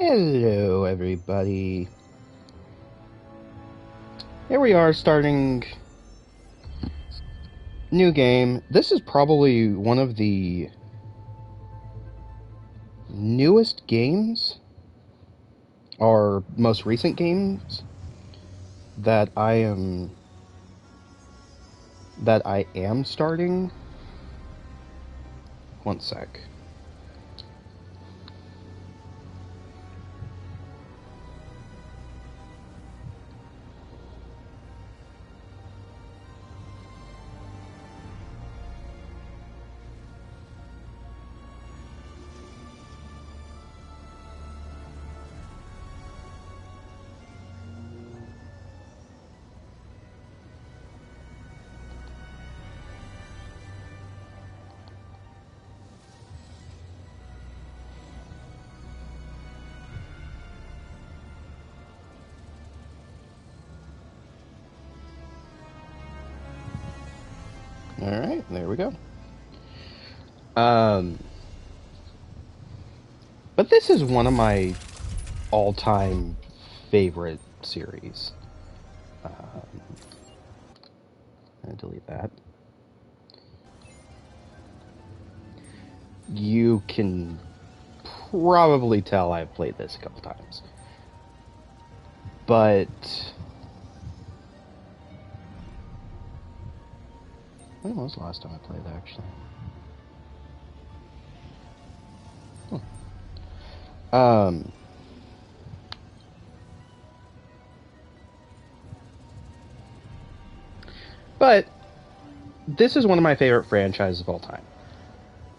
Hello, everybody. Here we are starting new game. This is probably one of the newest games, or most recent games, that I am starting. One sec. Alright, there we go. But this is one of my all-time favorite series. I'm gonna delete that. You can probably tell I've played this a couple times. But when was the last time I played, actually? But this is one of my favorite franchises of all time.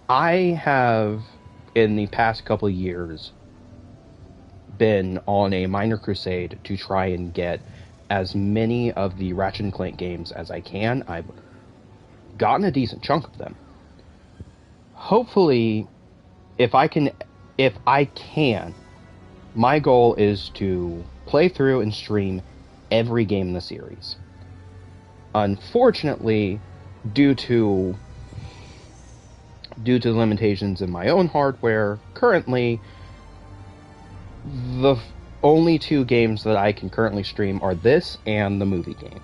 I have, in the past couple of years, been on a minor crusade to try and get as many of the Ratchet and Clank games as I can. I've gotten a decent chunk of them. Hopefully, if I can, my goal is to play through and stream every game in the series. Unfortunately, due to limitations in my own hardware, currently, the only two games that I can currently stream are this and the movie game.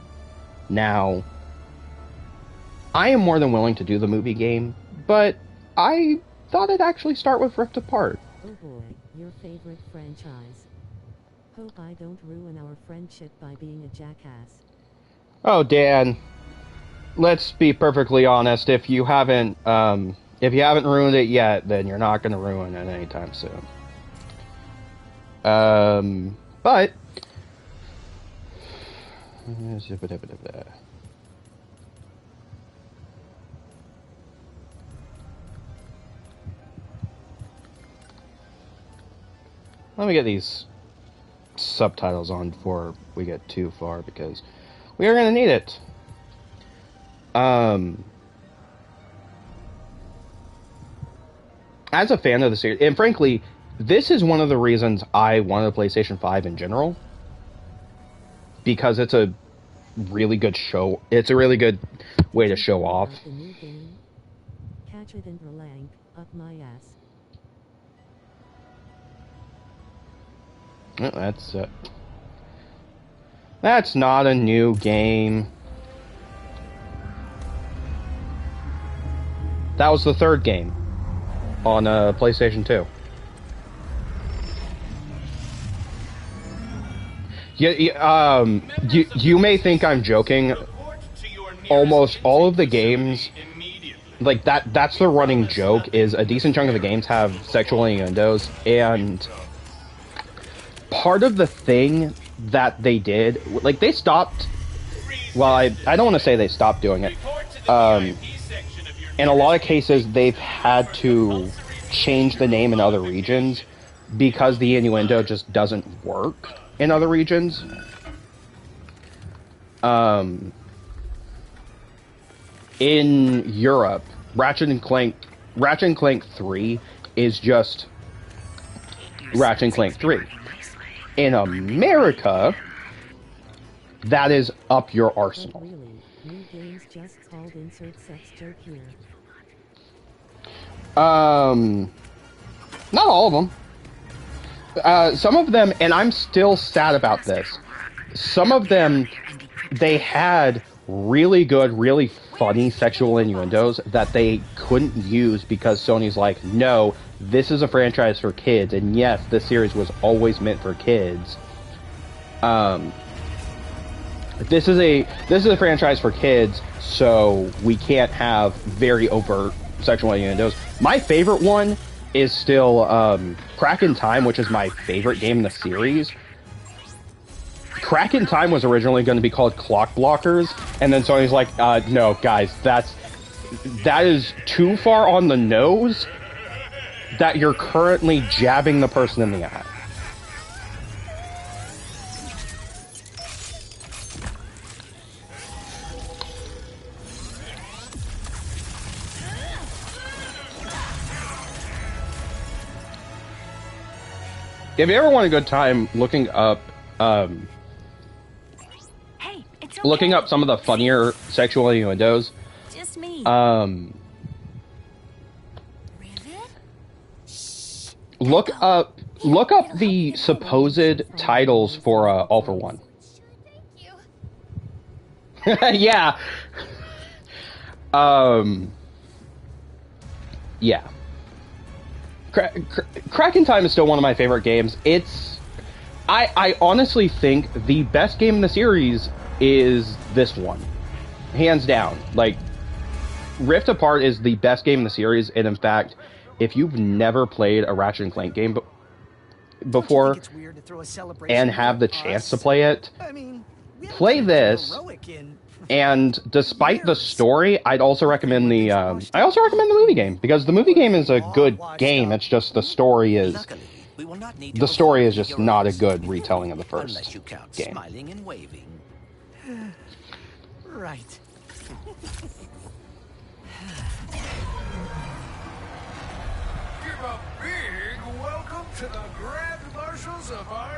Now, I am more than willing to do the movie game, but I thought I'd actually start with Rift Apart. Oh boy, your favorite franchise. Hope I don't ruin our friendship by being a jackass. Oh, Dan, let's be perfectly honest. If you haven't ruined it yet, then you're not going to ruin it anytime soon. But let me get these subtitles on before we get too far, because we are going to need it. As a fan of the series, and frankly, this is one of the reasons I wanted a PlayStation 5 in general, because it's a really good show. It's a really good way to show off. The new game. Catch it in Clank, up my ass. Oh, that's not a new game. That was the third game on PlayStation 2. You may think I'm joking. Almost all of the games, like that's the running joke, is a decent chunk of the games have sexual innuendos, and part of the thing that they did, like, they stopped, well, I don't want to say they stopped doing it. In a lot of cases, they've had to change the name in other regions because the innuendo just doesn't work in other regions. In Europe, Ratchet and Clank 3 is just Ratchet and Clank 3. In America, that is Up Your Arsenal. But really, new games just called insert sex joke here. Not all of them. Some of them, and I'm still sad about this, some of them, they had really good, really funny sexual innuendos that they couldn't use because Sony's like, no, this is a franchise for kids, and yes, this series was always meant for kids. This is a franchise for kids, so we can't have very overt sexual innuendos. My favorite one is still Crack in Time, which is my favorite game in the series. Crack in Time was originally going to be called Clock Blockers, and then Sony's like, no, guys, that is too far on the nose that you're currently jabbing the person in the eye. If you ever want a good time looking up, Hey, it's okay. looking up some of the funnier sexual innuendos, Just me. look up the supposed titles for All for One. Yeah. Yeah. Crack in Time is still one of my favorite games. I honestly think the best game in the series is this one. Hands down. Like, Rift Apart is the best game in the series, and in fact, if you've never played a Ratchet and Clank game before and have the chance to play it, play this. And despite the story, I'd also recommend the movie game, because the movie game is a good game. It's just the story is just not a good retelling of the first game. Smiling and waving. Right.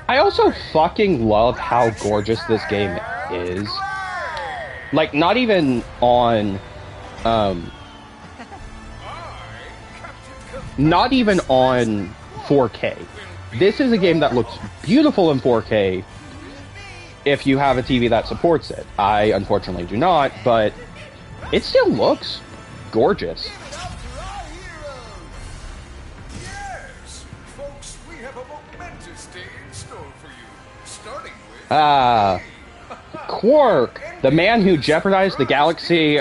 I also fucking love how gorgeous this game is. Like, not even on 4K. This is a game that looks beautiful in 4K if you have a TV that supports it. I unfortunately do not, but it still looks gorgeous. Quark, the man who jeopardized the galaxy.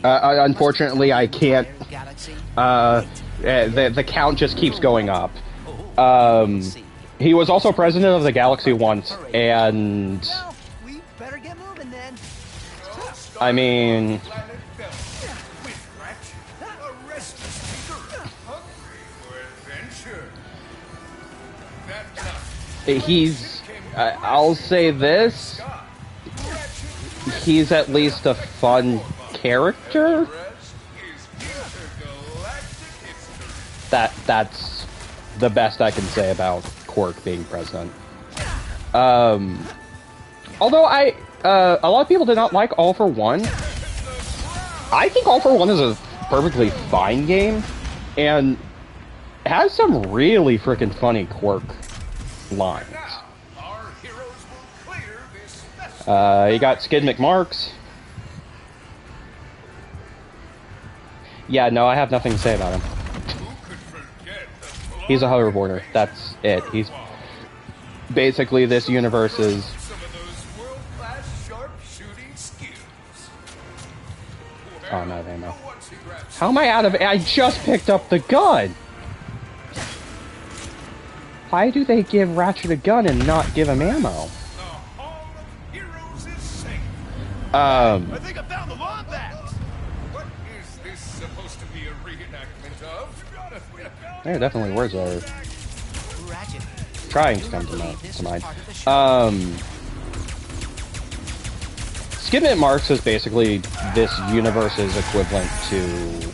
Unfortunately, I can't. The count just keeps going up. He was also president of the galaxy once, and I mean, he's, I'll say this, he's at least a fun character. That's the best I can say about Quark being president. Although a lot of people did not like All for One. I think All for One is a perfectly fine game, and has some really freaking funny Quark lines. You got Skid McMarks. Yeah, no, I have nothing to say about him. He's a hoverboarder. That's it. He's basically this universe's. Oh, no, ammo. How am I out of? I just picked up the gun. Why do they give Ratchet a gun and not give him ammo? I think I found the Wombat! What is this supposed to be a reenactment of? There definitely words are trying to come to mind. Skid McMarks is basically this universe's equivalent to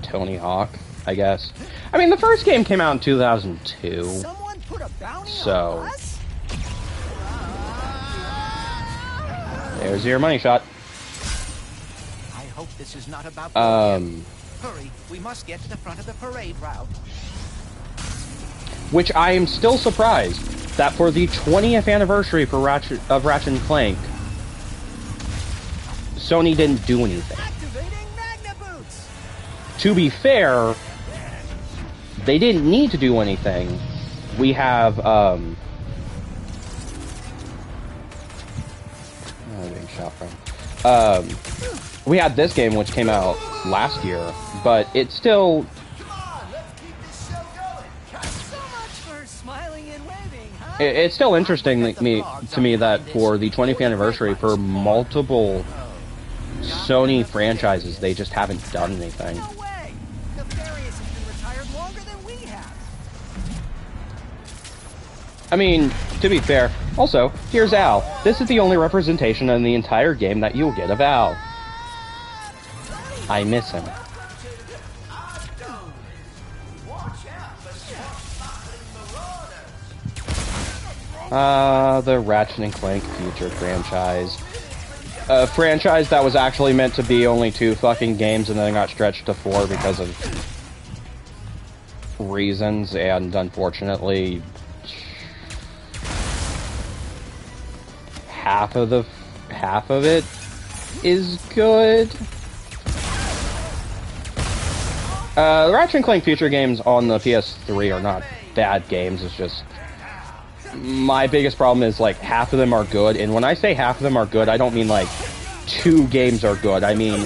Tony Hawk, I guess. I mean, the first game came out in 2002, so there's your money shot. hope this is not about Hurry, we must get to the front of the parade route. Which I am still surprised that for the 20th anniversary for Ratchet and Clank, Sony didn't do anything. Activating Magna Boots. To be fair, they didn't need to do anything. We have, where am I being shot from? We had this game, which came out last year, but it's still... Come on, let's keep this show going. So much for smiling and waving, huh? It's still interesting to me that for the 20th anniversary, for multiple Sony franchises, they just haven't done anything. No way. Nefarious has been retired longer than we have. I mean, to be fair, also, here's Al. This is the only representation in the entire game that you'll get of Al. I miss him. The Ratchet and Clank future franchise. A franchise that was actually meant to be only 2 fucking games and then got stretched to 4 because of reasons, and unfortunately half of it is good. The Ratchet and Clank future games on the PS3 are not bad games, it's just... My biggest problem is, like, half of them are good, and when I say half of them are good, I don't mean, like, 2 games are good, I mean...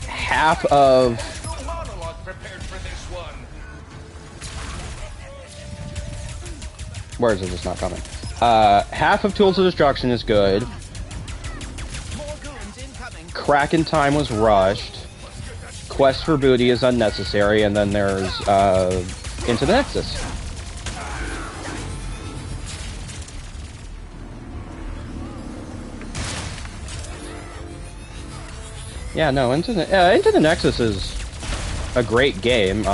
half of... Where is it just not coming? Half of Tools of Destruction is good. Crack in Time was rushed. Quest for Booty is unnecessary, and then there's Into the Nexus. Yeah, no, Into the Nexus is a great game.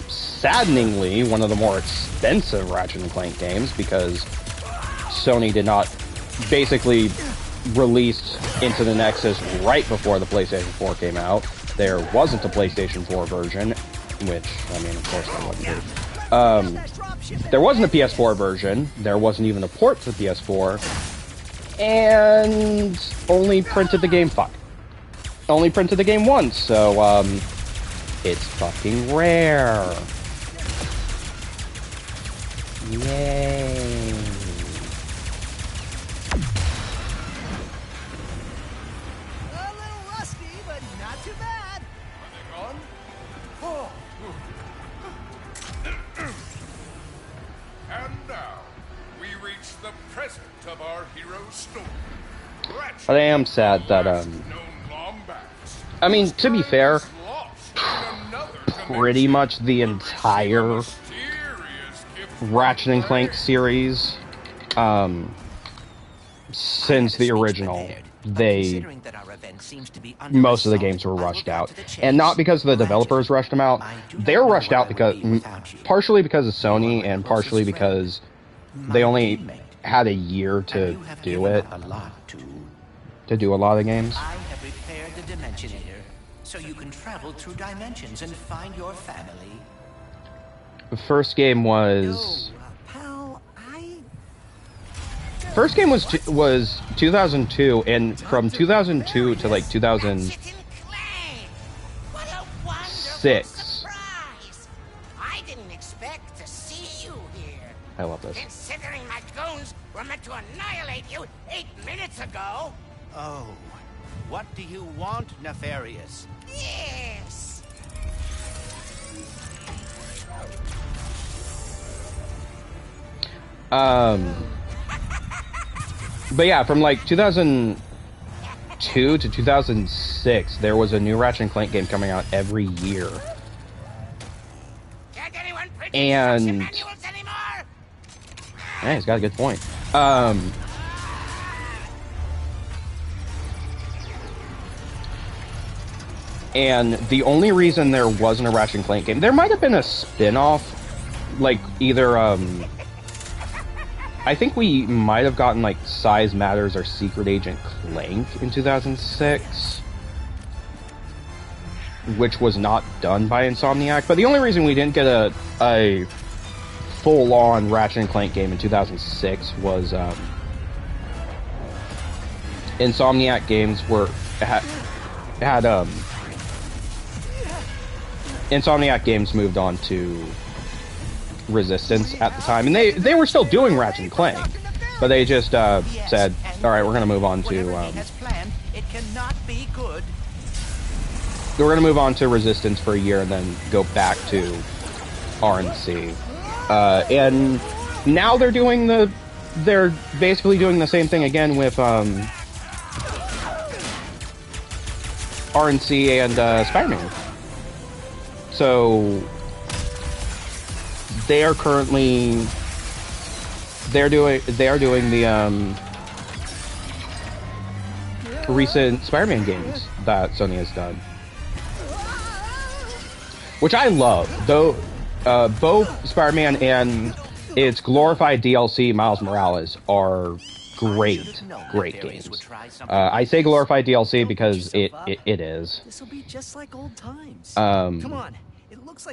Saddeningly, one of the more expensive Ratchet and Clank games, because Sony did not basically released Into the Nexus right before the PlayStation 4 came out. There wasn't a PlayStation 4 version, which, I mean, of course there wouldn't be. There wasn't a PS4 version, there wasn't even a port to the PS4, and only printed the game only printed the game once, so, it's fucking rare. Yay. A little rusty, but not too bad. On? Oh. And now, we reach the present of our hero's story. Ratchet, I am sad that, known long back, I mean, to be fair, lost in another pretty much the entire Ratchet and Clank series, since the original, most of the games were rushed out. And not because the developers rushed them out, they're rushed out because, partially because of Sony, and partially because they only had a year to do it, to do a lot of games. I have repaired the Dimensionator, so you can travel through dimensions and find your family. The first game was... Pal, First game was 2002, and from 2002 to like 2006. I didn't expect to see you here. I love this. Considering my goons were meant to annihilate you 8 minutes ago. Oh, what do you want, Nefarious? Yes. But yeah, from like 2002 to 2006, there was a new Ratchet and Clank game coming out every year. Can't anyone print And... instruction manuals anymore? Yeah, he's got a good point. And the only reason there wasn't a Ratchet and Clank game, there might have been a spin-off, like either, I think we might have gotten like Size Matters or Secret Agent Clank in 2006, which was not done by Insomniac. But the only reason we didn't get a full-on Ratchet and Clank game in 2006 was Insomniac games Insomniac games moved on to Resistance at the time, and they were still doing Ratchet and Clank, but they just said, all right, we're going to move on to it cannot be good. we're going to move on to Resistance for a year and then go back to RNC. And now they're basically doing the same thing again with RNC and Spider-Man. So they are currently doing the recent Spider-Man games that Sony has done, which I love. Though both Spider-Man and its glorified DLC Miles Morales are great games. I say glorified DLC because it is. This will be just like old times. Come on.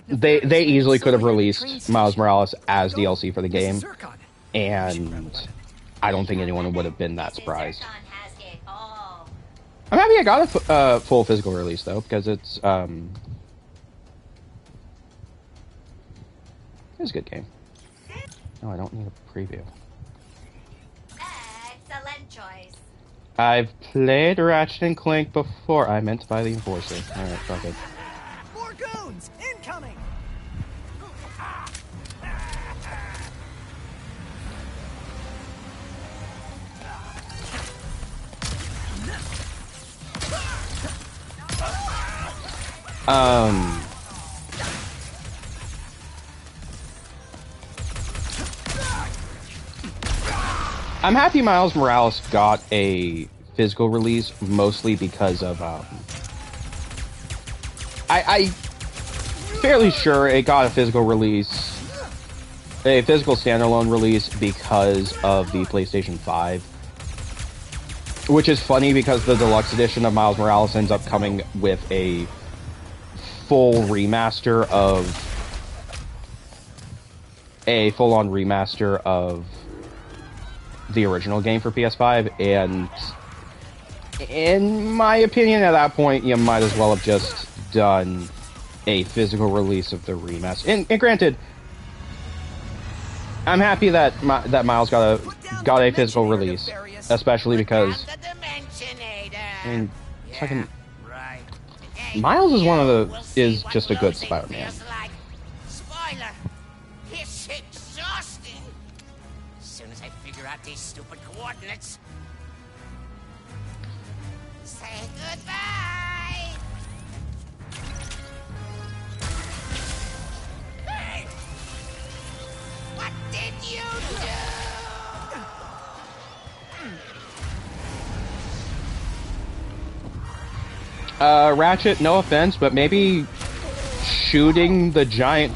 They easily could have released Miles Morales as DLC for the game, and I don't think anyone would have been that surprised. I'm happy I got a full physical release though, because it's a good game. Oh, I don't need a preview. Excellent choice. I've played Ratchet and Clank before. I meant to buy the Enforcer. Alright, fuck it. More goons incoming. I'm happy Miles Morales got a physical release, mostly because of, I fairly sure it got a physical standalone release because of the PlayStation 5. Which is funny because the deluxe edition of Miles Morales ends up coming with a full-on remaster of the original game for PS5, and in my opinion, at that point, you might as well have just done a physical release of the remaster. And granted, I'm happy that Miles got a physical release, especially because I mean, fucking Miles is is just a good Spider-Man. Spoiler, it's exhausting. As soon as I figure out these stupid coordinates. Say goodbye. Hey! What did you do? Ratchet, no offense, but maybe shooting the giant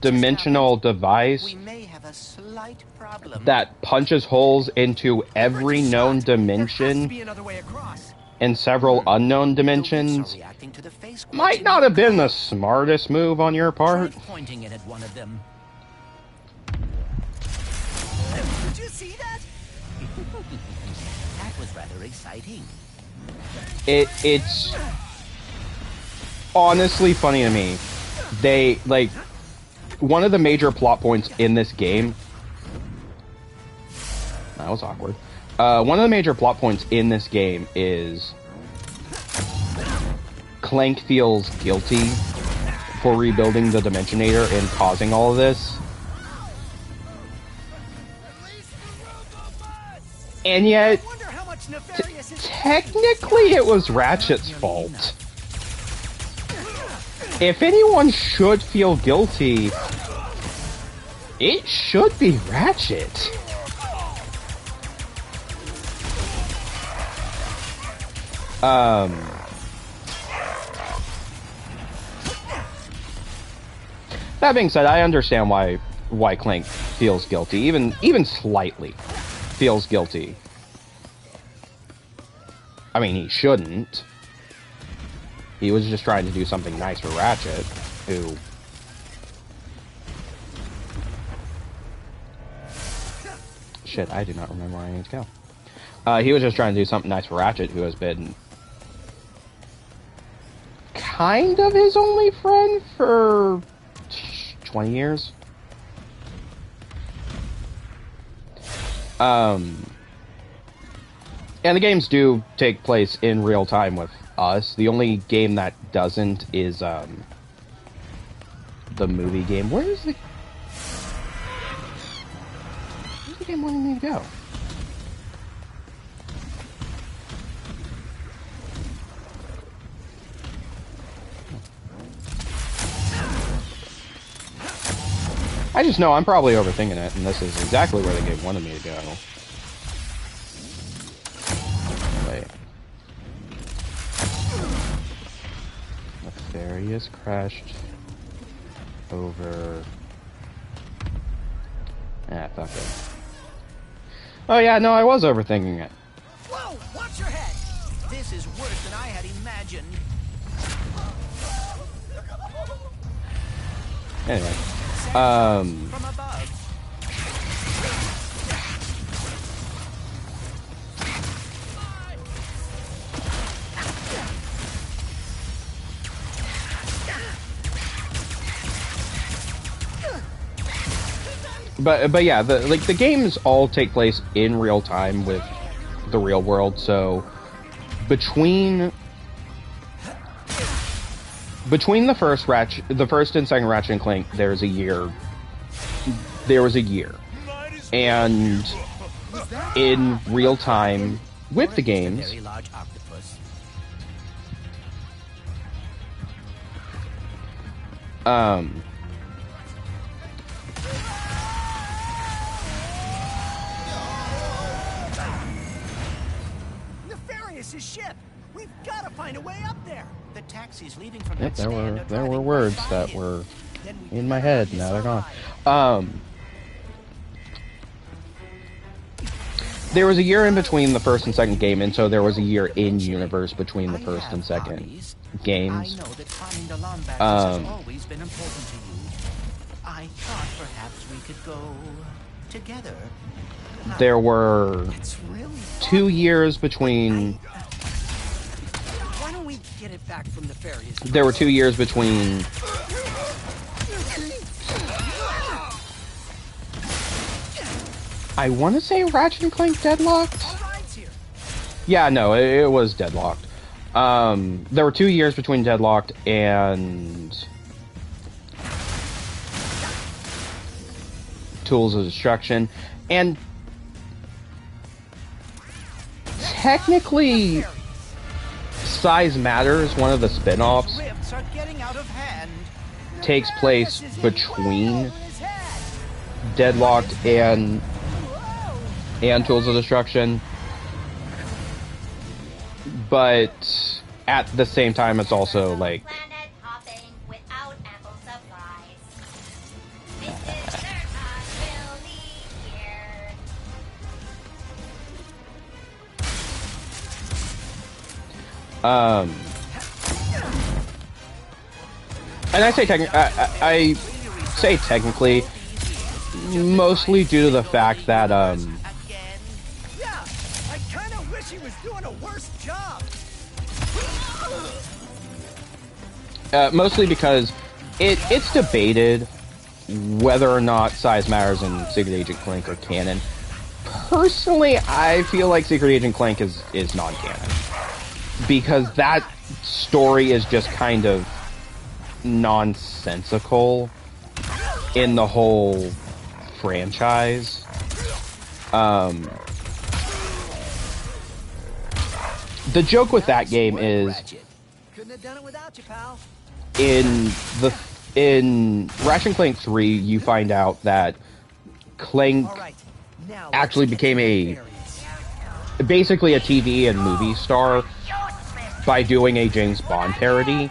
dimensional device We may have a slight problem. that punches holes into every known dimension Be another way across. and several unknown dimensions might not have been the smartest move on your part. Pointing it at one of them. Did you see that? That was rather exciting. It's honestly funny to me. They, like, one of the major plot points in this game... That was awkward. One of the major plot points in this game is... Clank feels guilty for rebuilding the Dimensionator and causing all of this. And yet... Technically, it was Ratchet's fault. If anyone should feel guilty, it should be Ratchet. That being said, I understand why Clank feels guilty, even slightly feels guilty. I mean, he shouldn't. He was just trying to do something nice for Ratchet, who... Shit, I do not remember where I need to go. He was just trying to do something nice for Ratchet, who has been... kind of his only friend for... 20 years? And the games do take place in real time with us. The only game that doesn't is the movie game. Where's the game wanting me to go? I just know I'm probably overthinking it, and this is exactly where the game wanted me to go. Wait. The ferry is crashed over... Ah, fuck it. Oh yeah, no, I was overthinking it. Whoa! Watch your head! This is worse than I had imagined. Anyway. From above. But yeah, the games all take place in real time with the real world, so between the first and second Ratchet and Clank, there was a year, and in real time with the games, Very large octopus. Nefarious' ship! We've got to find a way up there! The taxi's leaving from yep, that stand are there driving were right words by that him. were Then we in my head. Now they're gone. There was a year in between the first and second game, and so there was a year in universe between the I first have and second hobbies. games. I know that finding the Lombax has always been important to you. I thought perhaps we could go together. There were It's really 2 years between. Why don't we get it back from Nefarious? There were 2 years between. I want to say Ratchet and Clank Deadlocked. All rights here. Yeah, no, it was Deadlocked. There were 2 years between Deadlocked and Tools of Destruction, and technically, Size Matters, one of the spin-offs, Rifts are getting out of hand. takes place between Deadlocked and Tools of Destruction, but at the same time, it's also like Planet hopping without ample supplies. Mrs. Zerka will be here. and I say technically, mostly due to the fact that Again. Yeah, I kind of wish he was doing a worse job. mostly because it's debated whether or not Size Matters and Secret Agent Clank are canon. Personally, I feel like Secret Agent Clank is non-canon, because that story is just kind of nonsensical in the whole franchise. The joke with that game is Ratchet. Couldn't have done it without you, pal. in Ratchet and Clank 3, you find out that Clank All right, now actually became basically a TV and movie star by doing a James Bond parody.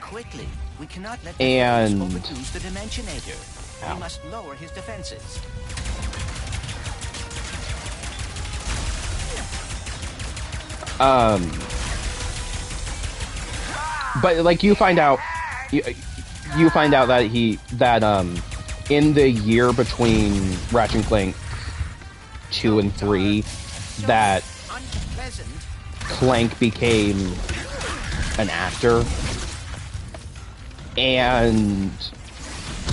Quickly, we cannot let And- the overuse the Dimensionator. We must lower his defenses. But like you find out that in the year between Ratchet and Clank 2 and 3 that Unpleasant. Clank became an actor, and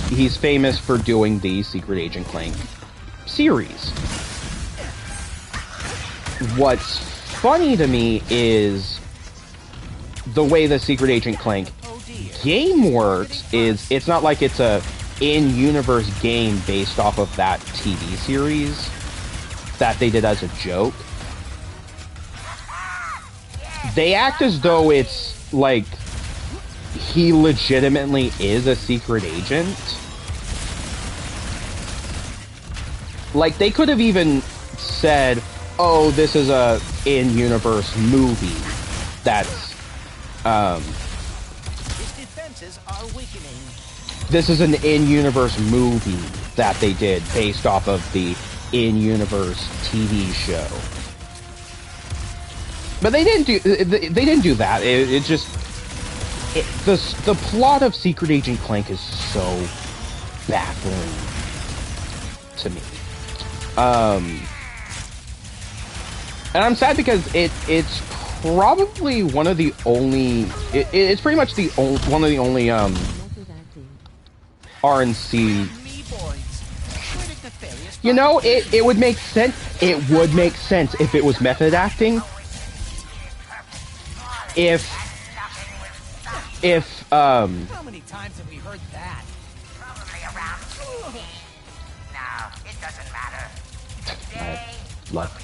he's famous for doing the Secret Agent Clank series. What's funny to me is the way the Secret Agent Clank game works is it's not like it's a in-universe game based off of that TV series that they did as a joke. They act as though it's like he legitimately is a secret agent. Like they could have even said, "Oh, this is a in-universe movie." That's His defenses are weakening. this is an in-universe movie that they did based off of the in-universe TV show. But they didn't do that. It just the plot of Secret Agent Clank is so baffling to me. And I'm sad because it's probably one of the only it's pretty much one of the only RNC. You know, it would make sense. It would make sense if it was method acting. If How many times have we heard that? Probably around 15. No, it doesn't matter.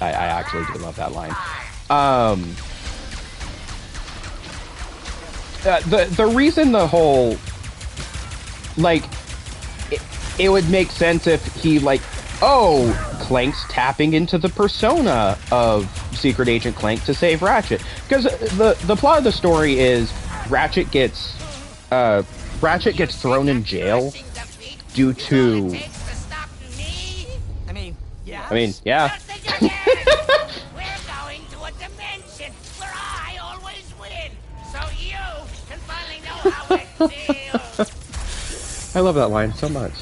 I actually do love that line. The reason the whole like it would make sense if he like, oh, Clank's tapping into the persona of Secret Agent Clank to save Ratchet, because the plot of the story is Ratchet gets thrown in jail due to. I mean, yeah. I mean, yeah. We're going to a dimension where I always win, so you can finally know how it feels. I love that line so much.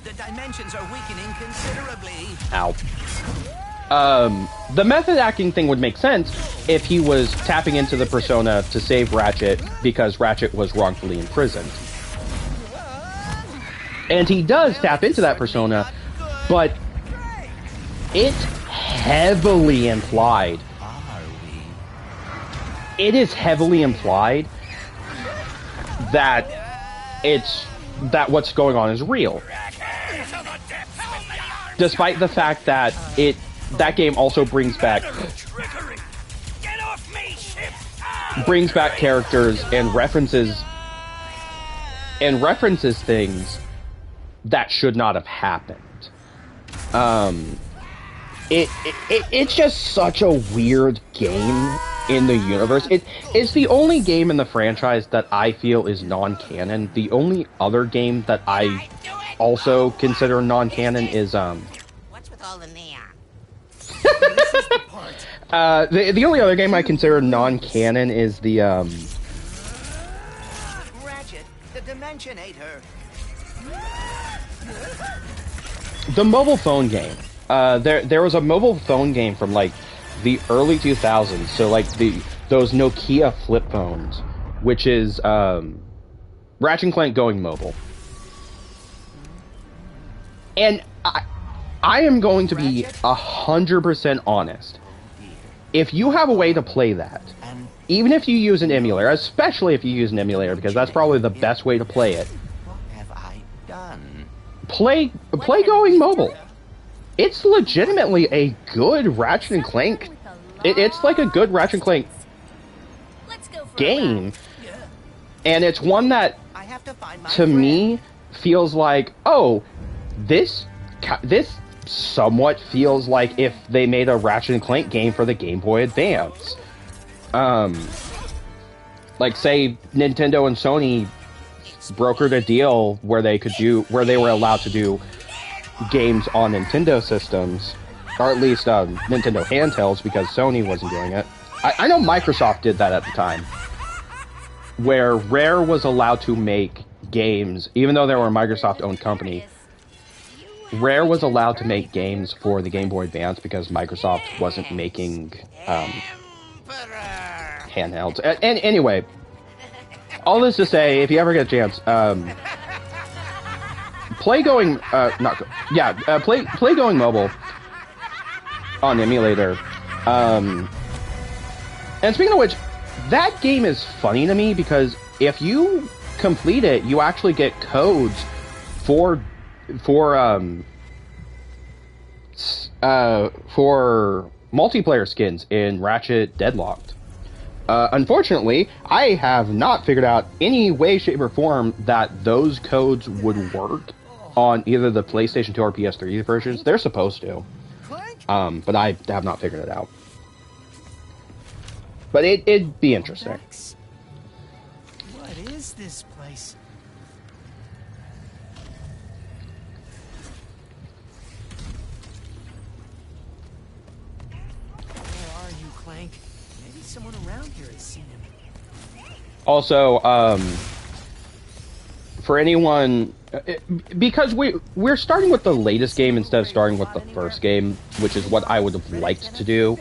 The dimensions are weakening considerably. Ow. The method acting thing would make sense if he was tapping into the persona to save Ratchet because Ratchet was wrongfully imprisoned. And he does tap into that persona, but it's heavily implied. It is heavily implied that what's going on is real. Despite the fact that that game also brings back characters and references things that should not have happened. It's just such a weird game in the universe. It's the only game in the franchise that I feel is non-canon. The only other game that I also consider non-canon is What's with all the neon? the only other game I consider non-canon is the Ratchet, the dimension ate her. the mobile phone game. There was a mobile phone game from like the early 2000s, so like those Nokia flip phones, which is Ratchet and Clank going mobile. And I am going to be 100% honest. If you have a way to play that, even if you use an emulator, especially if you use an emulator, because that's probably the best way to play it. What have I done? Play going mobile. It's legitimately a good Ratchet and Clank. It's like a good Ratchet and Clank Let's go for game, and it's one that, I have to find my to friend. me, feels like, oh, this somewhat feels like if they made a Ratchet and Clank game for the Game Boy Advance, like say Nintendo and Sony brokered a deal where they were allowed to do games on Nintendo systems, or at least Nintendo handhelds, because Sony wasn't doing it. I know Microsoft did that at the time, where Rare was allowed to make games, even though they were a Microsoft-owned company. Rare was allowed to make games for the Game Boy Advance because Microsoft wasn't making handhelds. And anyway, all this to say, if you ever get a chance, play Going Mobile on the emulator. And speaking of which, that game is funny to me because if you complete it, you actually get codes for multiplayer skins in Ratchet Deadlocked. Unfortunately, I have not figured out any way, shape, or form that those codes would work on either the PlayStation 2 or PS3 versions. They're supposed to. But I have not figured it out. But it'd be interesting. What is this place? Where are you, Clank? Maybe someone around here has seen him. Also, for anyone, because we're starting with the latest game instead of starting with the first game, which is what I would have liked to do.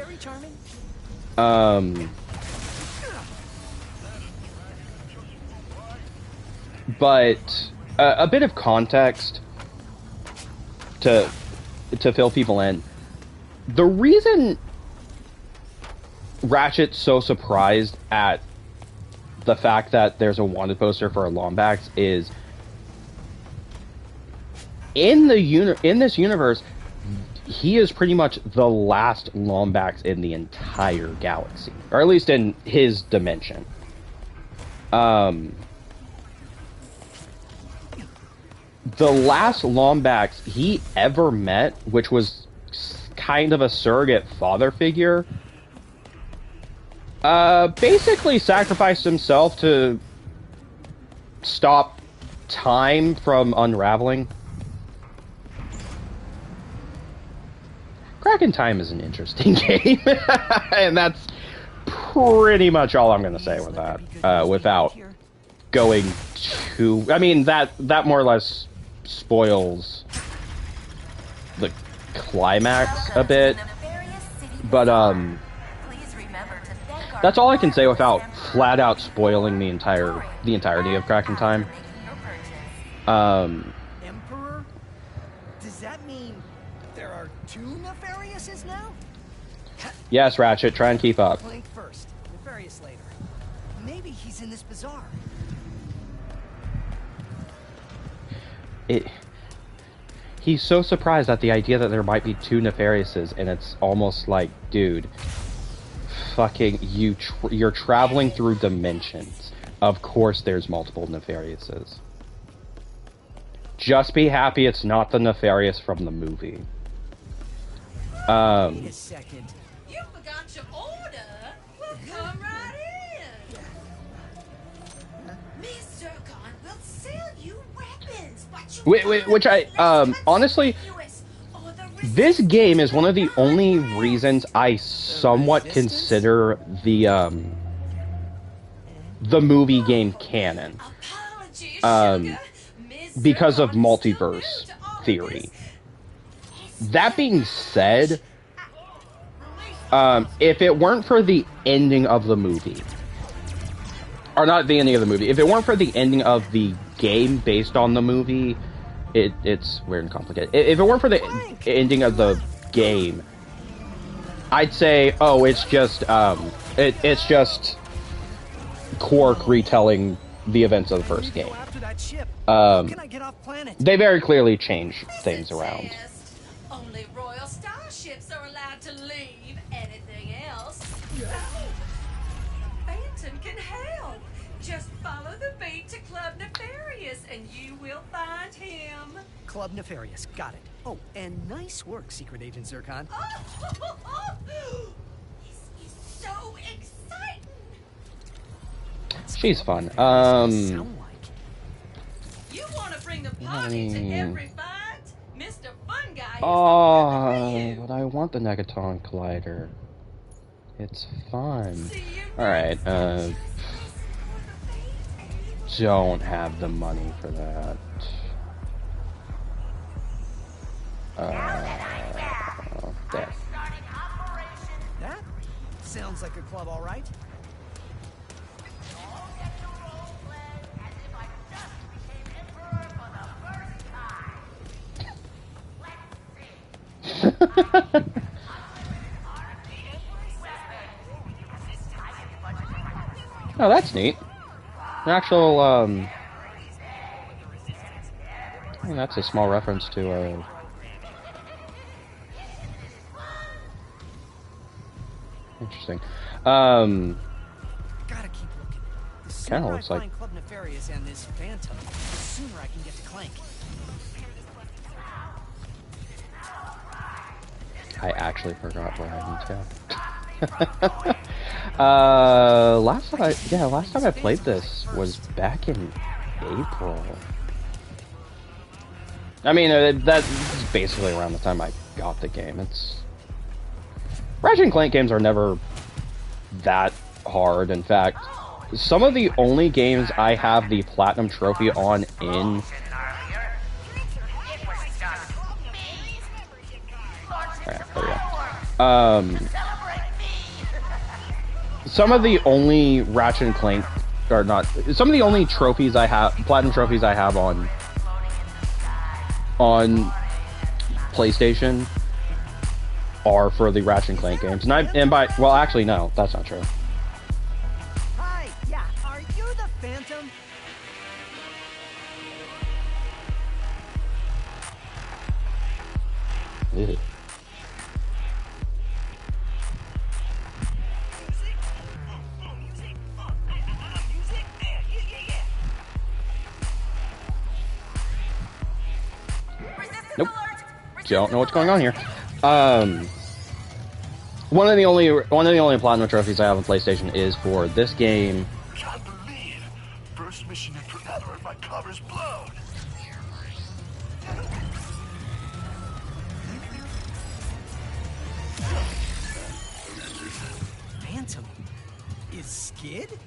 But a bit of context to fill people in. The reason Ratchet's so surprised at the fact that there's a wanted poster for a Lombax is in this universe, he is pretty much the last Lombax in the entire galaxy, or at least in his dimension. The last Lombax he ever met, which was kind of a surrogate father figure, basically sacrificed himself to stop time from unraveling. Crack in Time is an interesting game, and that's pretty much all I'm going to say with that, without going too... I mean, that more or less spoils the climax a bit, but that's all I can say without flat out spoiling the entirety of Crack in Time. Emperor? Does that mean there are two Nefariouses now? Yes, Ratchet, try and keep up. Clank first, Nefarious later. Maybe he's in this bazaar. He's so surprised at the idea that there might be two Nefariouses, and it's almost like, dude, fucking you're traveling through dimensions. Of course there's multiple Nefariouses. Just be happy it's not the Nefarious from the movie. Wait a second. You forgot your order? Well, come right in. Miss Zircon will sell you weapons, but you Which I, honestly, this game is one of the only reasons I somewhat consider the movie game canon. Because of multiverse theory. That being said, if it weren't for the ending of the movie, or not the ending of the movie, if it weren't for the ending of the game based on the movie, it's weird and complicated. If it weren't for the ending of the game, I'd say, oh, it's just Quark retelling the events of the first game. They very clearly change things around. Only royal starships are allowed to leave. Anything else? Phantom can help. Just follow the beat to Club Nefarious and you will find him. Club Nefarious, got it. Oh, and nice work, Secret Agent Zircon. This is so exciting. She's fun. Sound like. You want to bring the party to Hmm. every fight? Mr. Fun Guy is Oh, the one for but I want the Negaton Collider. It's fun. you. See you Alright, next time. don't have the money for that. There. That sounds like a club, all right. Oh, that's neat. An actual, I think that's a small reference to, interesting. Gotta keep looking. The sooner Kinda I looks like- find Club Nefarious and this Phantom, the sooner I can get to Clank. I actually forgot where I need to. last time I played this was back in April. I mean, that's basically around the time I got the game. Ratchet and Clank games are never that hard. In fact, some of the only games I have the Platinum Trophy on in... Alright, there we go. Some of the only Ratchet and Clank, or not, some of the only trophies I have, Platinum trophies I have on PlayStation are for the Ratchet and Clank games. Well, actually, no, that's not true. Hi, yeah, are you the Phantom? Ew. Nope. Don't know what's going on here. One of the only Platinum trophies I have on PlayStation is for this game. Can't believe first mission in forever and my cover's blown. Phantom? Is Skid?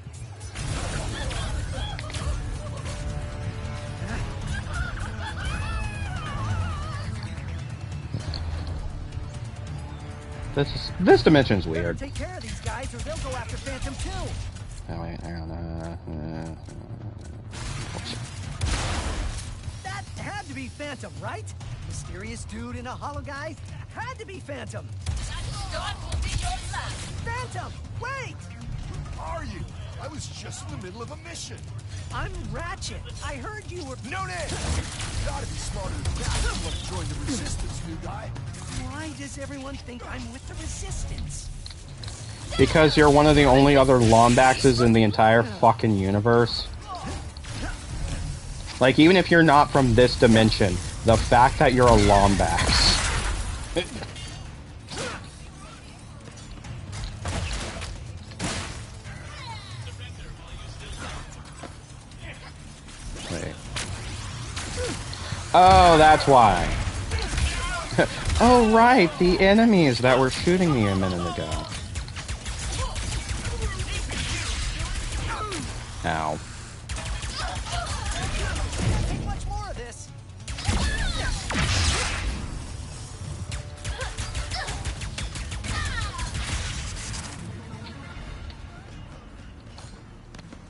This dimension's Better weird. take care of these guys or they'll go after Phantom too. Oh wait, hang on. That had to be Phantom, right? Mysterious dude in a hollow guy? Had to be Phantom. Phantom, wait! Who are you? I was just in the middle of a mission. I'm Ratchet. I heard you were... No name! You gotta be smarter than that if you want to join the resistance, new guy. Why does everyone think I'm with the Resistance? Because you're one of the only other Lombaxes in the entire fucking universe. Like, even if you're not from this dimension, the fact that you're a Lombax. Wait. Oh, that's why. Oh, right, the enemies that were shooting me a minute ago. Ow. Ain't much more of this.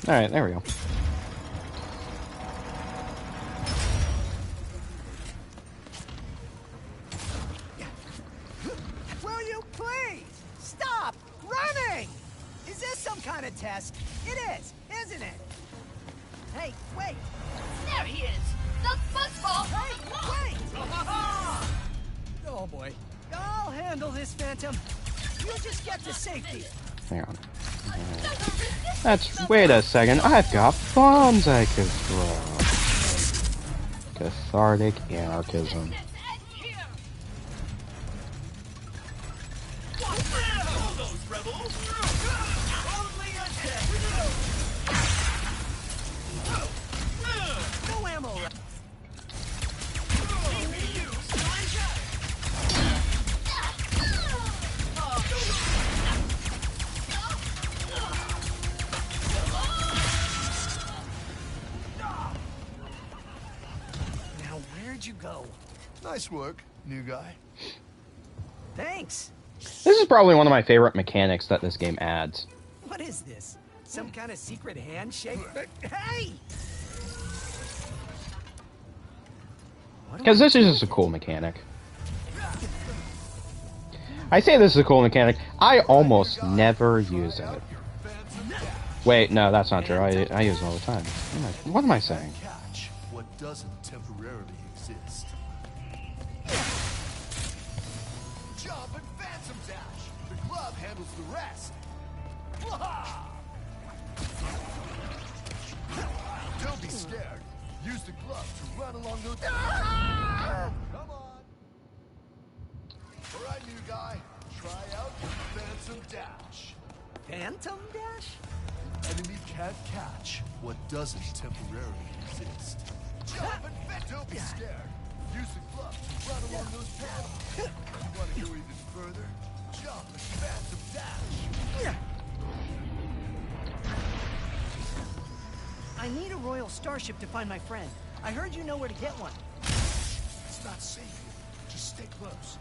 Alright, there we go. Will you please stop running? Is this some kind of test? It is, isn't it? Hey, wait. There he is. The football. Hey, wait. Oh boy. I'll handle this, Phantom. You just get to safety. Hang on. Wait a second, I've got bombs I could throw. Cathartic anarchism. Where'd you go? Nice work, new guy. Thanks. This is probably one of my favorite mechanics that this game adds. What is this? Some kind of secret handshake? Hey! Because this is just a cool mechanic. I say this is a cool mechanic. I almost never use it. Wait, no, that's not true. I use it all the time. What am I saying? Catch what doesn't temporarily exist. Jump and phantom dash. The glove handles the rest. Don't be scared. Use the glove to run along those. Come on. All right, new guy. Try out phantom dash. Phantom dash? Enemy can't catch what doesn't temporarily exist. Jump and don't be scared. Use the glove to run along those panels. You want to go even further? Jump and phantom dash. I need a royal starship to find my friend. I heard you know where to get one. It's not safe here. Just stay close.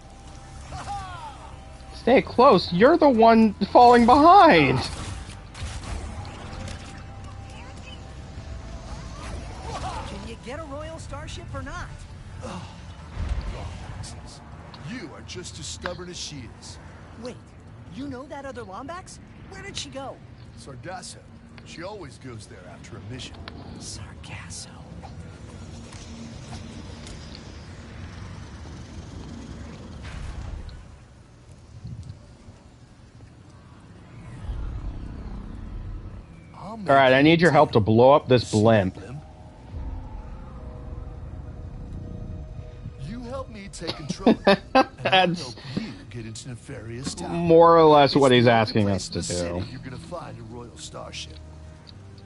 Stay close. You're the one falling behind. Can you get a royal starship or not? Lombaxes. You are just as stubborn as she is. Wait, you know that other Lombax? Where did she go? Sargasso. She always goes there after a mission. Sargasso. Alright, I need your help to blow up this blimp. You help me take control. And I'll That's help you get into nefarious town. more or less what he's It's the only asking place us in to the city do. You're gonna find a royal starship.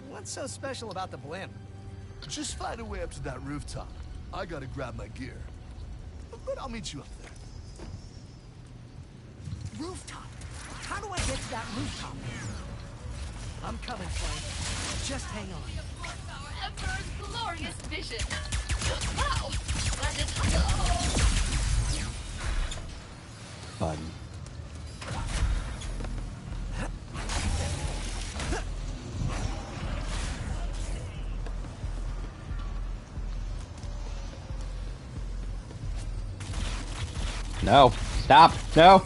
What's so special about the blimp? Just find a way up to that rooftop. I gotta grab my gear. But I'll meet you up there. Rooftop. How do I get to that rooftop? I'm coming, Clank. Just hang on. Our Emperor's glorious vision. Wow! Fun. No. Stop. No.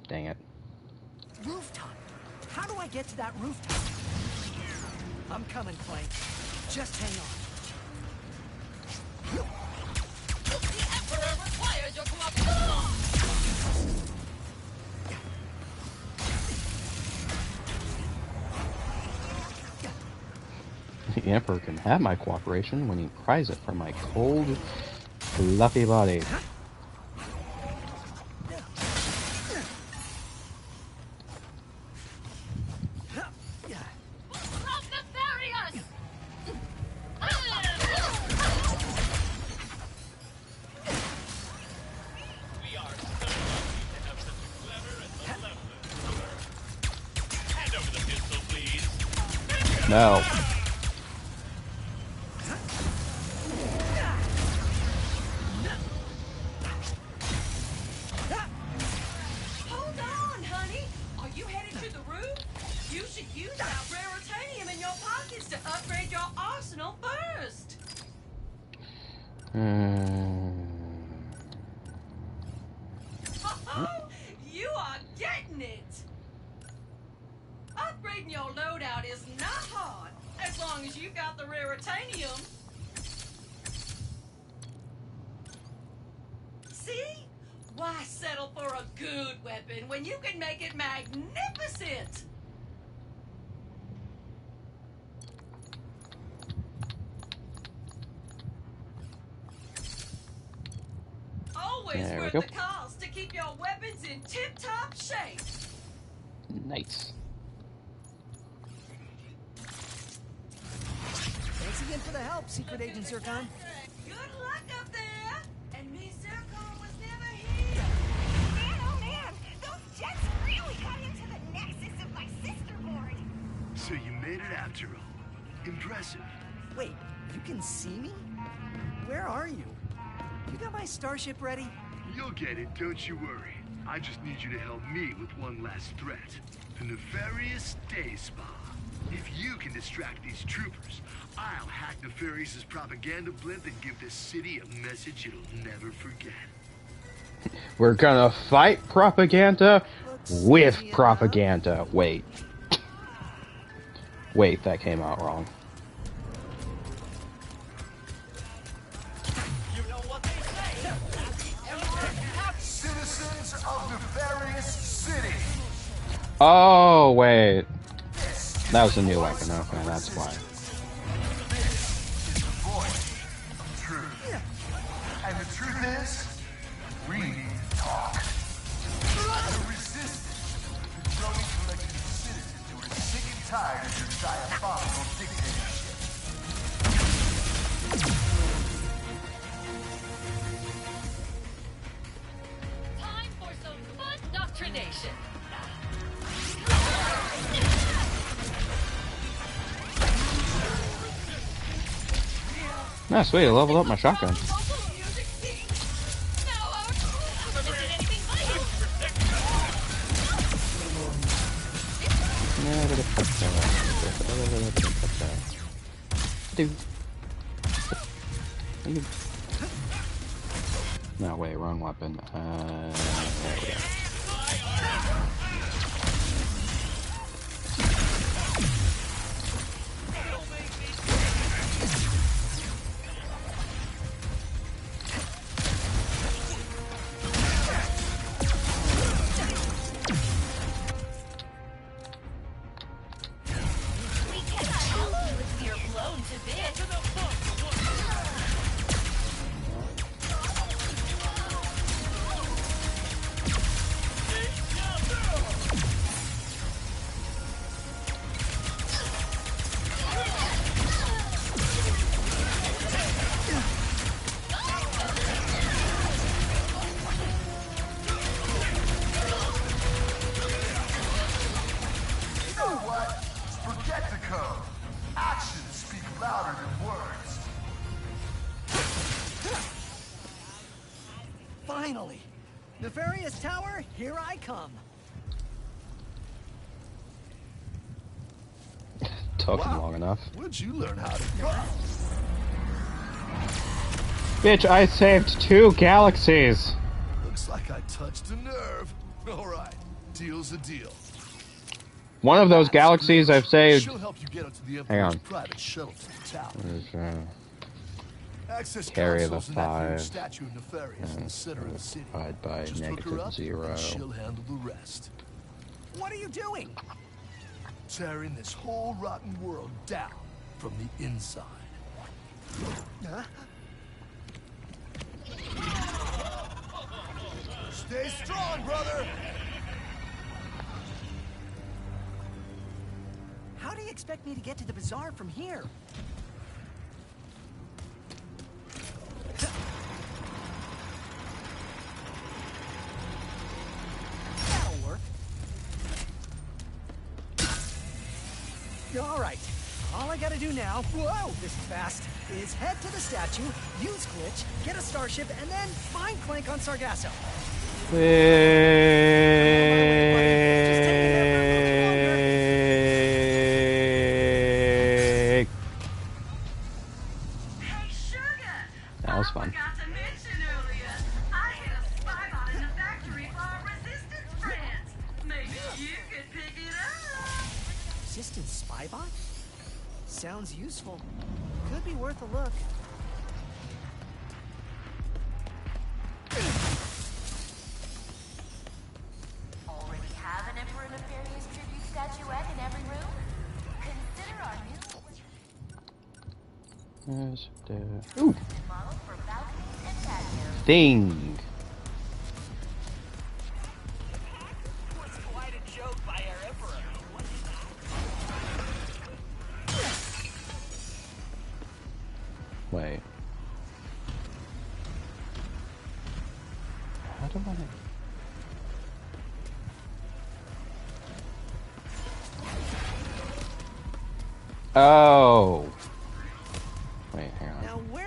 Dang it. Rooftop. How do I get to that rooftop? I'm coming, Clank. Just hang on. The Emperor requires your cooperation. The Emperor can have my cooperation when he pries it from my cold, fluffy body. Club Nefarious! We are so lucky to have such a clever and malevolent ruler. Hand over the pistol, please. No. Hold on, honey. Are you headed to the roof? You should use that rare titanium in your pockets to upgrade your arsenal first. Oh, you are getting it. Upgrading your loadout is not hard, as long as you've got the rare titanium. See? Why settle for a good weapon when you can make it magnificent? Always There we worth go. the cost to keep your weapons in tip-top shape. Nice. Thanks again for the help, Secret Agent Zircon. Good luck up there. And Miss Zircon was never here. Man, oh man, those jets really got into the nexus of my sister board. So you made it after all. Impressive. Wait, you can see me? Where are you? You got my starship ready? You'll get it, don't you worry. I just need you to help me with one last threat. The nefarious day spa. If you can distract these troopers, I'll hack Nefarious's propaganda blimp and give this city a message it'll never forget. We're gonna fight propaganda Looks with easy propaganda. Wait. Wait, that came out wrong. Citizens of Nefarious City. Oh, wait. That was a new weapon. Okay, that's why. This is the voice of truth. And the truth is, we need to talk. The resistance, the growing collection of citizens who are sick and tired of your diabolical dictatorship. Time for some fun indoctrination. Ah, sweet, I leveled up my shotgun. No, wait, wrong weapon. There we go. Forget the code. Actions speak louder than words. Finally! Nefarious Tower, here I come. Took long enough. Where'd you learn how to Bitch, I saved 2 galaxies! Looks like I touched a nerve. Alright, deal's a deal. One of those galaxies I've saved. She'll help you get up to the Hang Emperor's on. private shuttle to the tower. Is, Access carry of a consoles in that huge 5, statue of Nefarious in the center of the city. divided by Just hook her up, -0. and she'll handle the rest. What are you doing? Tearing this whole rotten world down from the inside. Huh? Stay strong, brother! How do you expect me to get to the bazaar from here? That'll work. All right. All I gotta do now, whoa, this is fast, is head to the statue, use glitch, get a starship, and then find Clank on Sargasso. Hey, sugar! That was fun. I forgot to mention earlier, I hit a spy bot in the factory for our resistance friends. Maybe you could pick it up. Resistant spy bot? Sounds useful. Could be worth a look. Already have an Emperor Nefarious tribute statuette in every room? Consider our new Where's the... Ooh! model for balconies and patios. Thing! Was quite a joke by our emperor. Wait. How do I... Oh.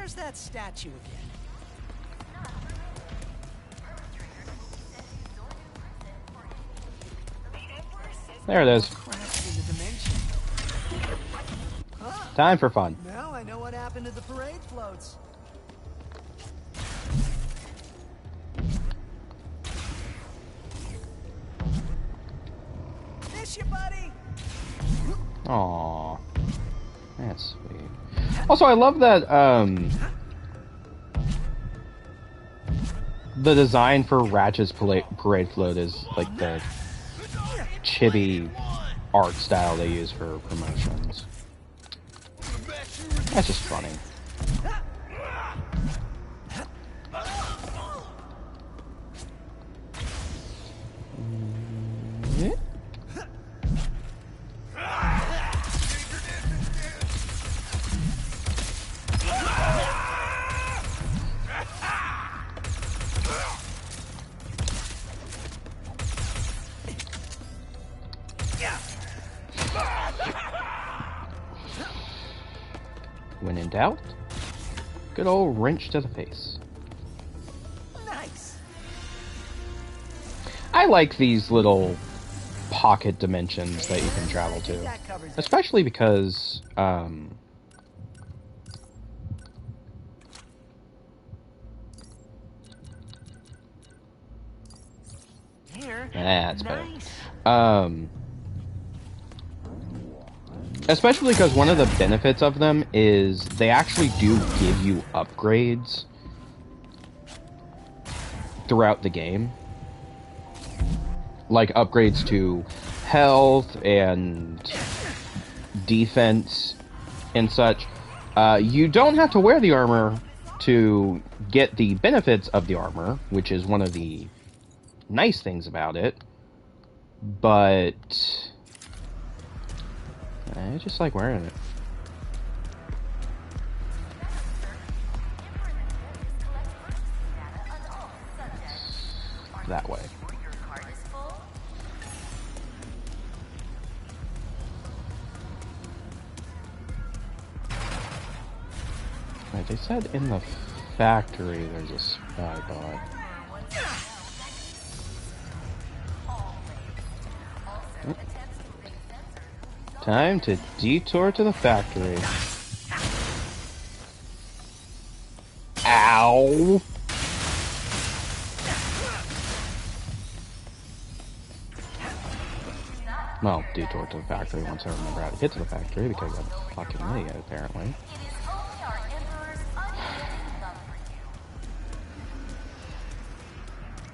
Where's that statue again? There it is. Cracks in the dimension. Time for fun. Now I know what happened to the parade floats. Miss you, buddy. Aww. That's sweet. Also, I love that, the design for Ratchet's parade float is, like, the chibi art style they use for promotions. That's just funny. When in doubt, good old wrench to the face. Nice. I like these little pocket dimensions that you can travel to, especially because Here. that's Nice. better. Especially because one of the benefits of them is they actually do give you upgrades throughout the game. Like upgrades to health and defense and such. You don't have to wear the armor to get the benefits of the armor, which is one of the nice things about it. But I just like wearing it. That way. Right, they said in the factory there's a spy bot. Time to detour to the factory. Ow! Well, detour to the factory once I remember how to get to the factory because I'm a fucking idiot, apparently.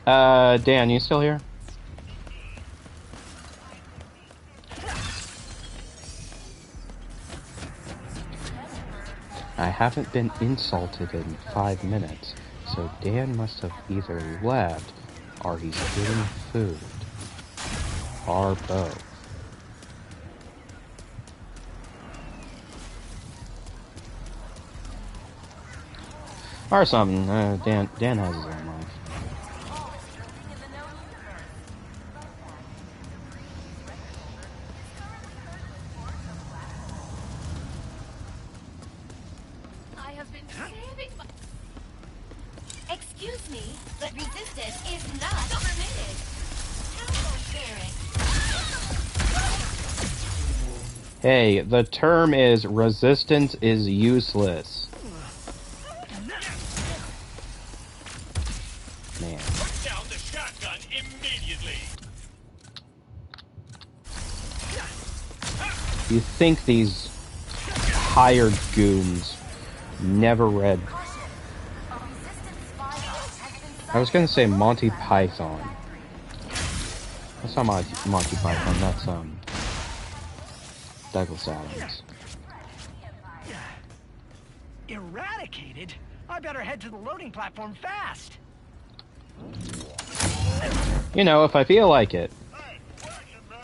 Dan, you still here? I haven't been insulted in 5 minutes, so Dan must have either left or he's getting food. Or both. Or something. Dan has his own life. I have been saving my... Excuse me, but resistance is not permitted. How barbaric. Hey, the term is resistance is useless. Man. Put down the shotgun immediately. You think these hired goons never read... I was gonna say Monty Python. That's not Monty Python, that's Douglas Adams. Eradicated? I better head to the loading platform fast. You know, if I feel like it. Hey, watch it, man.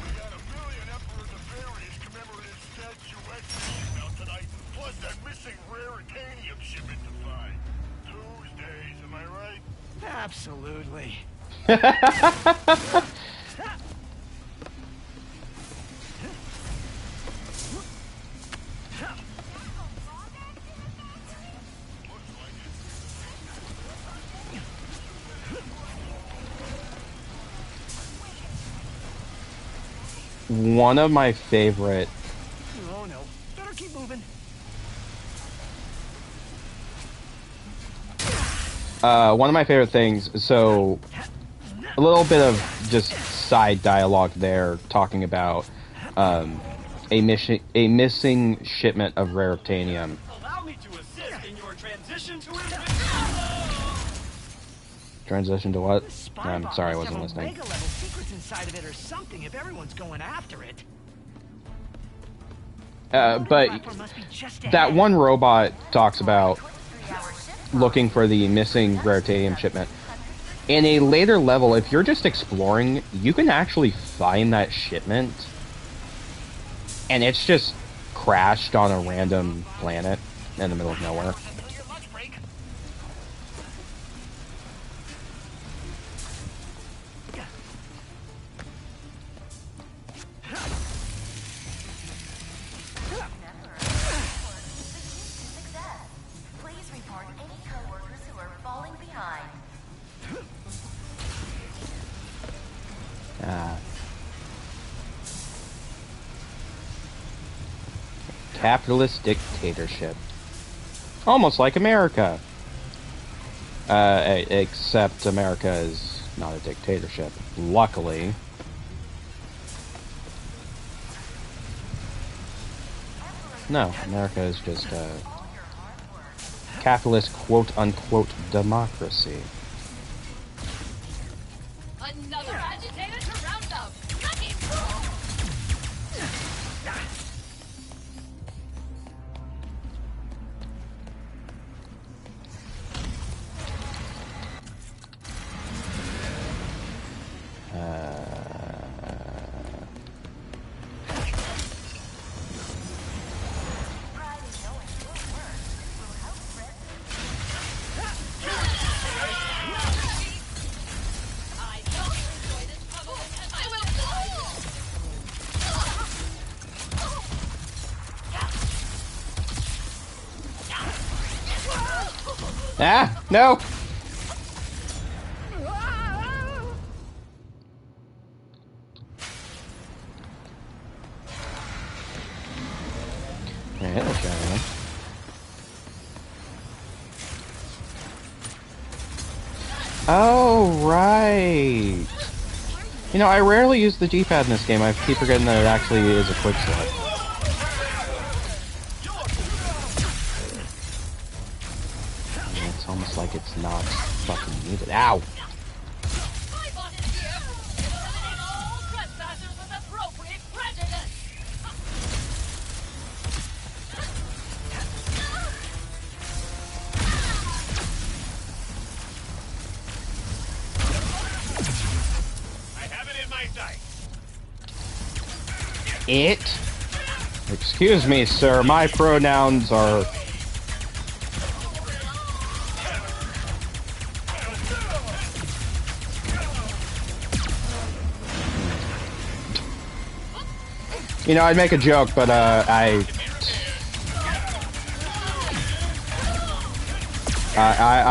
We got 1 million Emperors of Various commemorative statuettes out tonight, plus that missing raritanium shipment to find. Tuesdays, am I right? Absolutely. one of my favorite. Oh no. Better keep moving. One of my favorite things. So, a little bit of just side dialogue there, talking about a missing shipment of rare obtanium. Allow me to assist in your transition to Transition to what? This spy I'm bot sorry, I must wasn't have listening. Omega level secrets inside of it or something if everyone's going after it. But Platform must be just that ahead. one robot talks about looking for the missing raritanium shipment. In a later level, if you're just exploring, you can actually find that shipment, and it's just crashed on a random planet in the middle of nowhere. Please report any coworkers who are falling behind. Capitalist dictatorship. Almost like America. Except America is not a dictatorship. Luckily. No, America is just a capitalist quote-unquote democracy. Another agitator to round up. Let him Ah! No! Yeah, okay. Oh, right! You know, I rarely use the D-pad in this game. I keep forgetting that it actually is a quick select. It's almost like it's not fucking needed. Ow! Spybot is here. Eliminate all trespassers with appropriate prejudice. I have it in my sight. It? Excuse me, sir. My pronouns are... You know, I'd make a joke, but, I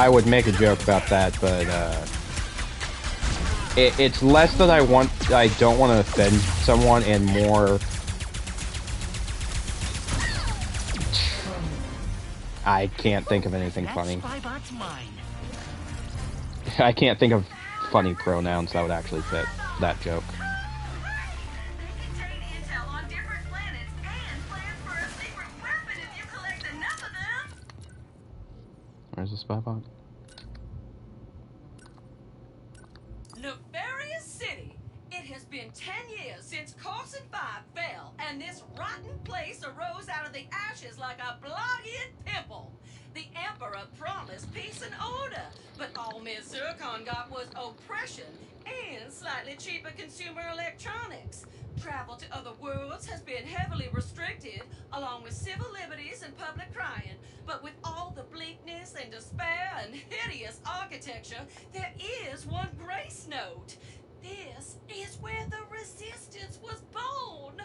would make a joke about that, but, it's less that I don't want to offend someone, and more... I can't think of anything funny. Spybot's mine. I can't think of funny pronouns that would actually fit that joke. They contain intel on different planets and plans for a secret weapon if you collect enough of them. Where's the spy bot? Nefarious City. It has been 10 years since Corson 5 fell, and this rotten place arose out of the ashes like a blood-eared pimple. The Emperor promised peace and order, but all Ms. Zircon got was oppression and slightly cheaper consumer electronics. Travel to other worlds has been heavily restricted, along with civil liberties and public crying. But with all the bleakness and despair and hideous architecture, there is one grace note. This is where the resistance was born.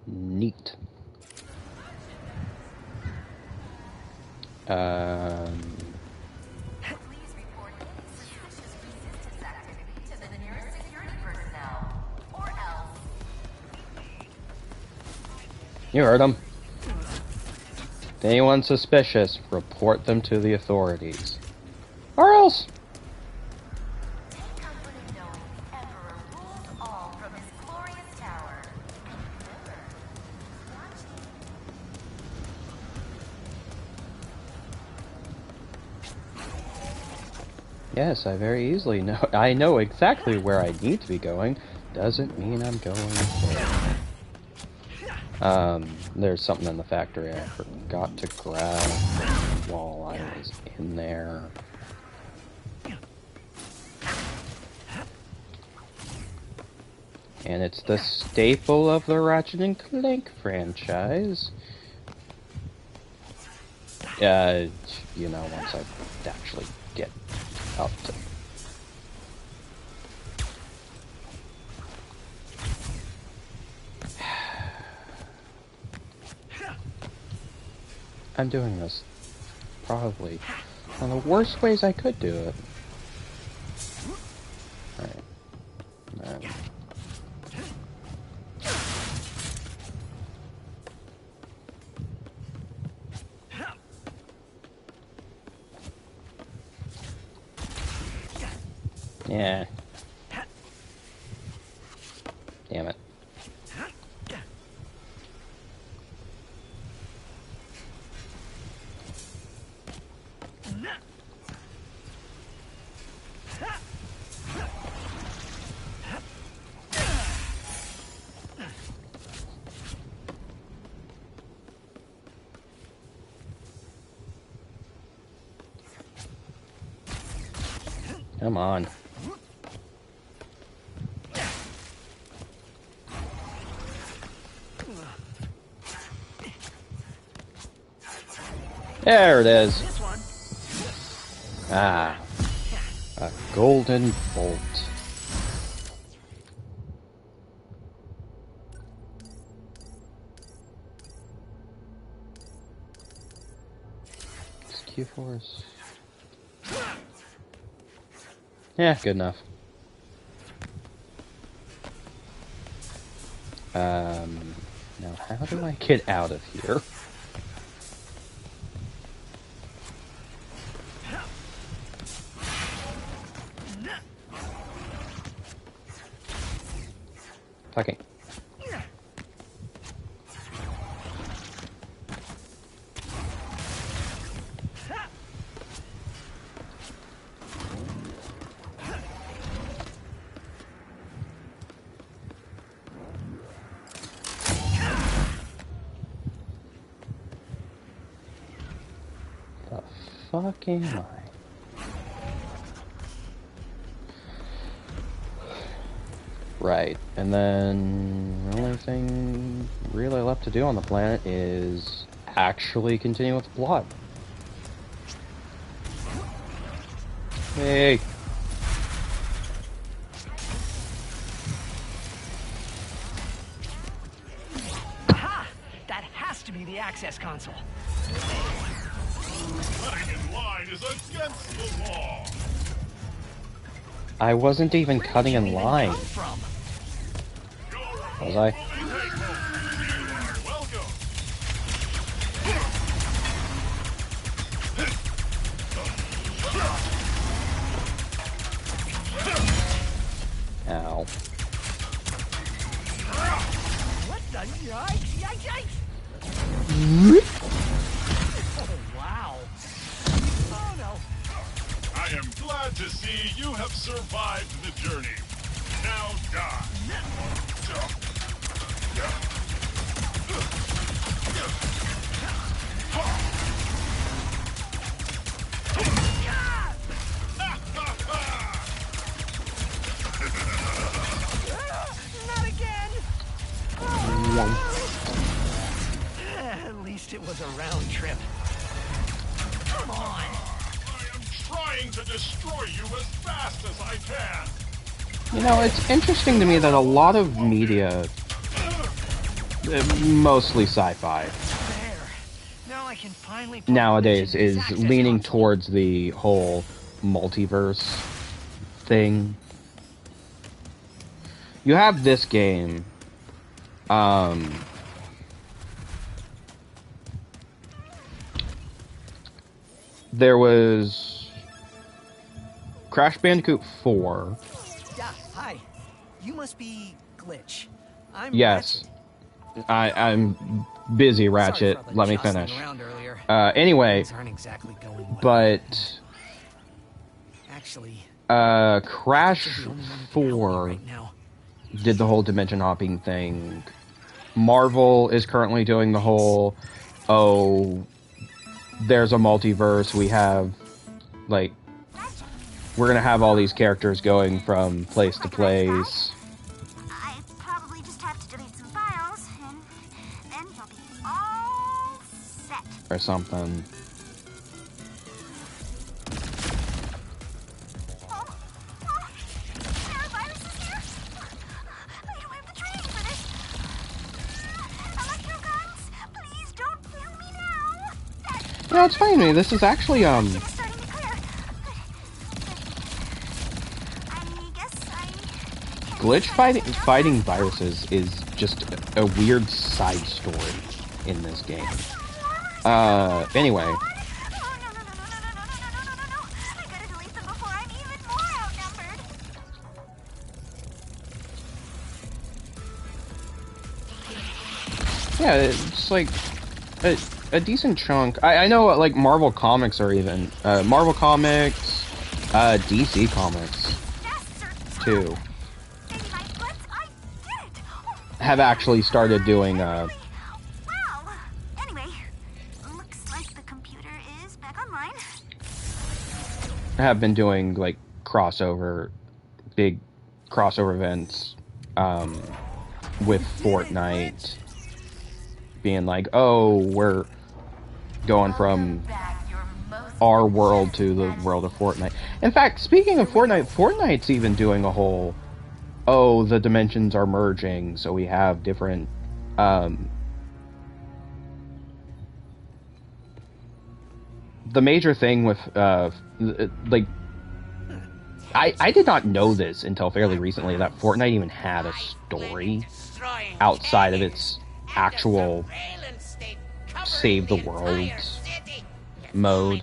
Neat. Please report any suspicious resistance activity to the nearest security personnel. Or else You heard him. If anyone's suspicious, report them to the authorities. Or else. Comforted knowing the Emperor rules all from his glorious tower. Yes, I very easily know. I know exactly where I need to be going. Doesn't mean I'm going there. There's something in the factory I forgot to grab while I was in there. And it's the staple of the Ratchet and Clank franchise. You know, once I actually get up to... I'm doing this probably one of the worst ways I could do it. Alright. Yeah. Damn it. Come on. There it is. Ah. A golden bolt. This Q4's... Yeah, good enough. Now how do I get out of here? Okay. The fuck am I? Right, and then the only thing really left to do on the planet is actually continue with the plot. Hey! Ha! That has to be the access console. Cutting in line is against the law. I wasn't even cutting in line. Was I? Ow. What the yikes? Yikes! Oh, wow. Oh, no. I am glad to see you have survived the journey. Now die. Not again! At least it was a round trip. Come on! I am trying to destroy you as fast as I can. You know, it's interesting to me that a lot of media, mostly sci-fi, Now I can finally nowadays is leaning towards the whole multiverse thing. You have this game, there was Crash Bandicoot 4. Yeah, hi. You must be Glitch. I'm Yes. Ratchet. I'm busy, Ratchet. Sorry for all the Let me jostling finish. around earlier. Anyway, Things aren't exactly going well. but Actually, Crash you're the only one who can help me 4 right now. did the whole dimension hopping thing. Marvel is currently doing the whole, oh, there's a multiverse, we have, like, we're gonna have all these characters going from place to place. I probably just have to delete some files, and then you'll be all set. Or something. Oh, there are viruses here? I don't have the training for this. Electro guns, please don't kill me now. You know, it's funny to me, this is actually, It's starting to clear. I guess I can't Glitch try this fighting without viruses is just a weird side story in this game. Anyway. Oh, no. I gotta delete them before I'm even more outnumbered. Yeah, it's like a decent chunk. I know, like, Marvel Comics are even, Marvel Comics, DC Comics, too, Baby, my butts, I did it. have actually started doing, Wow. Anyway, looks like the computer is back online. have been doing, like, big crossover events, with Fortnite, being like, oh, we're going from our world to the world of Fortnite. In fact, speaking of Fortnite, Fortnite's even doing a whole, oh, the dimensions are merging, so we have different, the major thing with, like, I did not know this until fairly recently, that Fortnite even had a story outside of its actual save the world mode.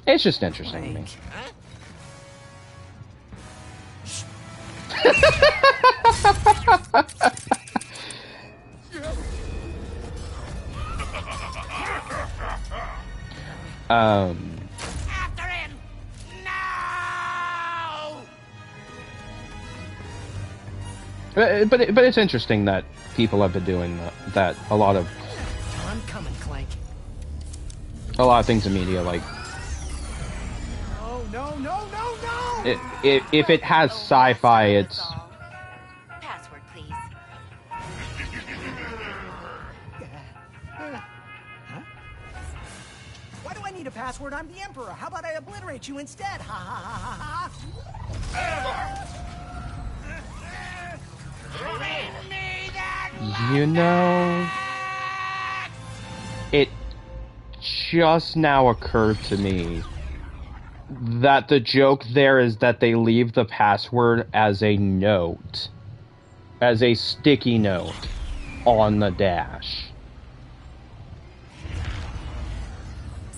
It's just interesting to me. After him! No! But it's interesting that people have been doing that. A lot of I'm coming, Clank. things in media, like, Oh, no. if it has sci-fi, it's Password, please. Why do I need a password? I'm the Emperor. How about I obliterate you instead? Ha ha ha ha Bring me that you know, it just now occurred to me that the joke there is that they leave the password as a note, as a sticky note on the dash.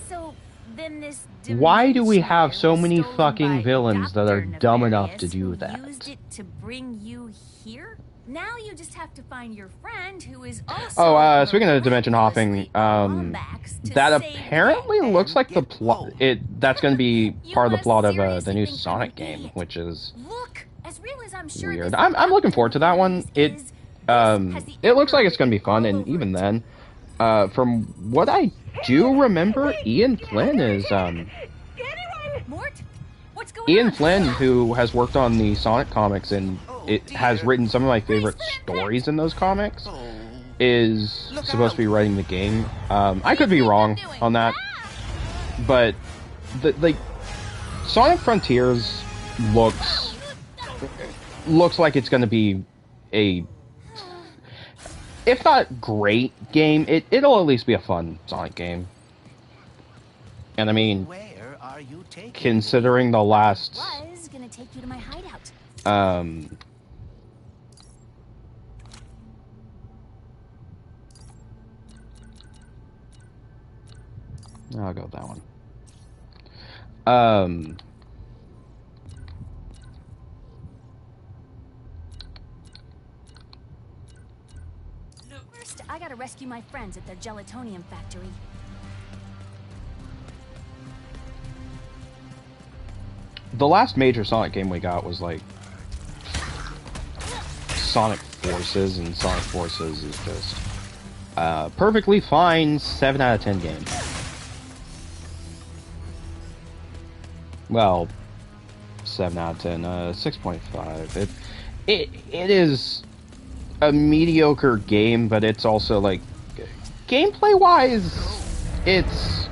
So then this Why do we have so dimension many was stolen fucking by villains that are Dr. dumb enough Nefarious, to do who that? Used it to bring you here? Now you just have to find your friend who is also Oh, speaking of dimension hopping, miraculously that to save apparently them. looks like the get plot. home. That's going to be You part of the must plot of the seriously new think I'm Sonic an game, idiot. which is Look, as real as I'm sure weird. this I'm looking forward to that one. is, this has the It looks like Emperor it's going to be fun, all and over even it. then, from what I do remember, Ian Flynn is Mort, what's going Ian on? Flynn, who has worked on the Sonic comics and it has written some of my favorite stories in those comics, is supposed to be writing the game. I could be wrong on that, but like Sonic Frontiers looks like it's going to be a, if not great game, it'll at least be a fun Sonic game. And I mean, Where are you taking considering the last Was gonna take you to my hideout. I'll go with that one. First, I gotta rescue my friends at their gelatonium factory. The last major Sonic game we got was like Sonic Forces, and Sonic Forces is just perfectly fine 7 out of 10 game. Well, 7 out of 10, 6.5. It is a mediocre game, but it's also like gameplay wise, it's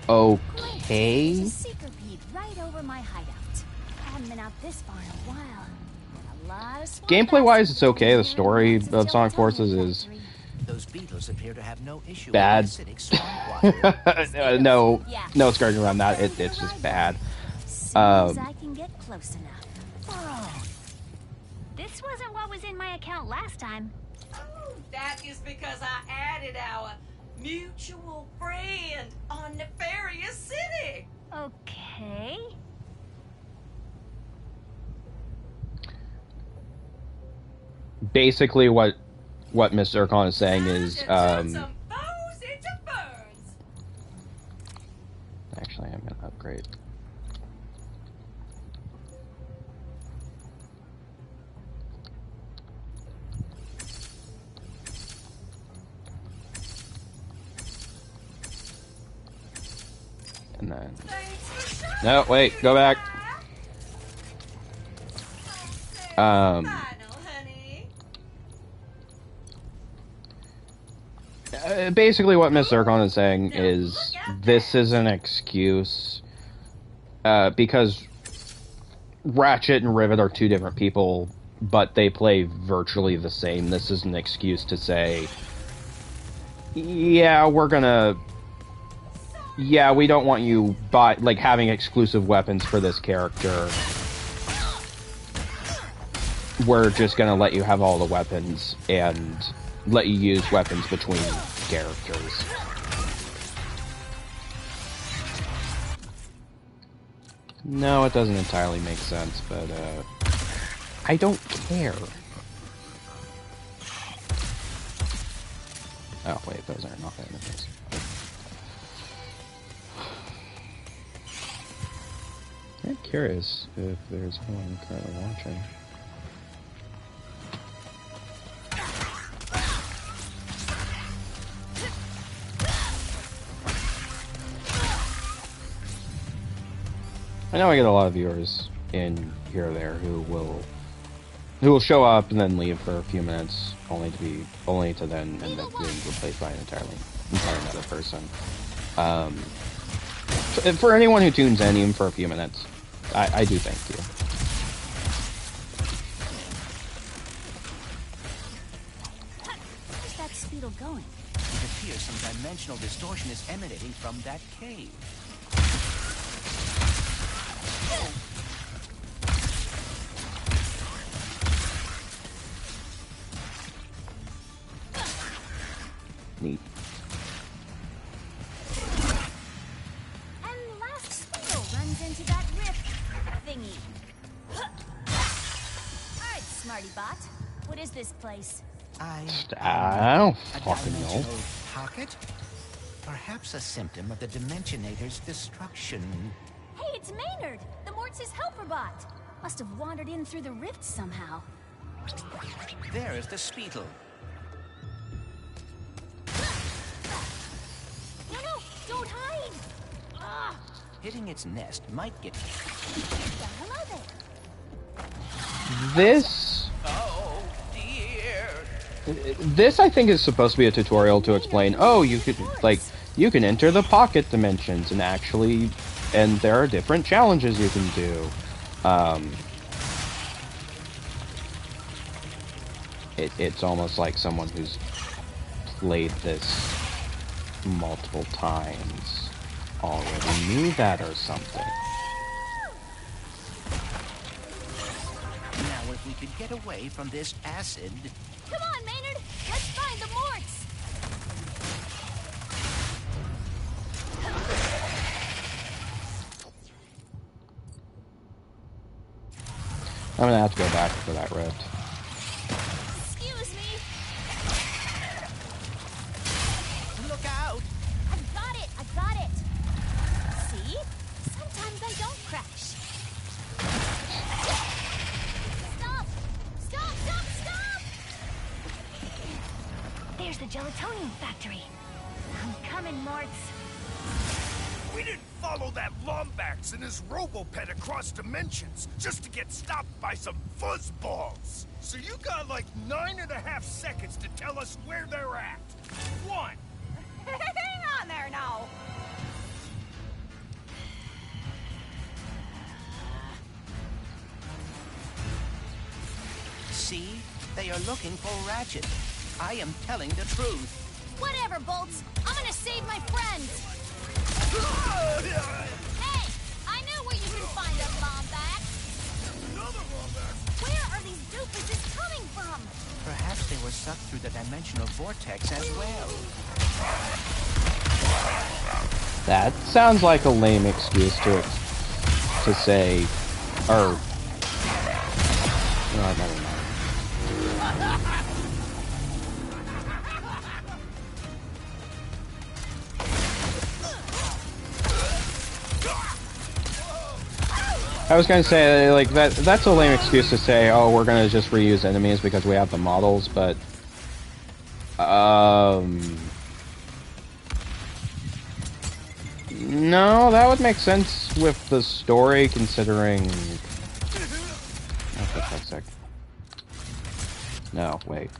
okay. There's a seeker peed right over my hideout. I haven't been out this far in a while. And a lot of swamp Gameplay wise, bats. it's okay. The story of Sonic Forces is Those beetles appear to have no issue bad. with acidic swamp water. no skirting around that. It's just bad. Soon as I can get close enough. This wasn't what was in my account last time. That is because I added our mutual friend on Nefarious City. Okay. Basically, what Mr. Zircon is saying is, Turn some foes into birds. actually, I'm gonna upgrade. And then, no, wait, go back. Final, honey. Basically, what Miss Zircon is saying is this is an excuse because Ratchet and Rivet are two different people, but they play virtually the same. This is an excuse to say, yeah, we don't want you having exclusive weapons for this character. We're just gonna let you have all the weapons and let you use weapons between characters. No, it doesn't entirely make sense, but I don't care. Oh wait, those are not enemies. I'm curious if there's one currently watching. I know I get a lot of viewers in here or there who will show up and then leave for a few minutes, only to then end up being replaced by an entirely another person. For anyone who tunes in even for a few minutes, I do thank you. Where's that speedle going? It appears some dimensional distortion is emanating from that cave. Neat. And the last speedle runs into that rift thingy. Alright, smarty bot. What is this place? I don't A fucking know. dimensional pocket? Perhaps a symptom of the Dimensionator's destruction. Hey, it's Maynard, the Mortis helper bot. Must have wandered in through the rift somehow. There is the Speedle. No, don't hide! Ah, Hitting its nest might get... hello there. This Oh, dear. This, I think, is supposed to be a tutorial to explain, oh, you can enter the pocket dimensions and there are different challenges you can do. It's almost like someone who's played this multiple times already knew that or something. Now, if we could get away from this acid... Come on, Maynard! Let's find the Morts! I'm gonna have to go back for that rift. Excuse me. Look out! I've got it. I've got it. See? Sometimes I don't crash. Stop! Stop! Stop! Stop! There's the gelatonium factory. I'm coming, Morts. We didn't follow that Lombax and his Robopet across dimensions just to get stopped by some fuzzballs. So you got like 9.5 seconds to tell us where they're at. 1. Hang on there now. See? They are looking for Ratchet. I am telling the truth. Whatever, Bolts. I'm gonna save my friends. Hey! I know where you can find a Lombax. Another Lombax. Where are these doofuses coming from? Perhaps they were sucked through the dimensional vortex as well. That sounds like a lame excuse to say, or no, never mind. I was gonna say, like, that's a lame excuse to say, oh, we're gonna just reuse enemies because we have the models, but no, that would make sense with the story, considering. Oh, for fuck's sake. No, wait.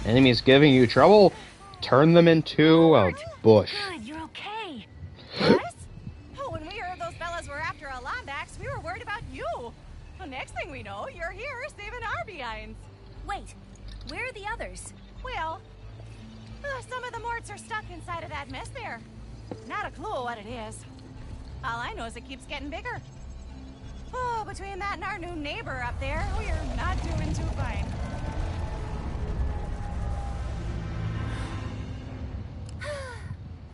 Enemies giving you trouble? Turn them into a bush. Good, you're okay. Yes? Oh, when we heard those fellas were after a Lombax, we were worried about you. Well, next thing we know, you're here saving our behinds. Wait, where are the others? Well, some of the Morts are stuck inside of that mess there. Not a clue what it is. All I know is it keeps getting bigger. Oh, between that and our new neighbor up there, we're not doing too fine.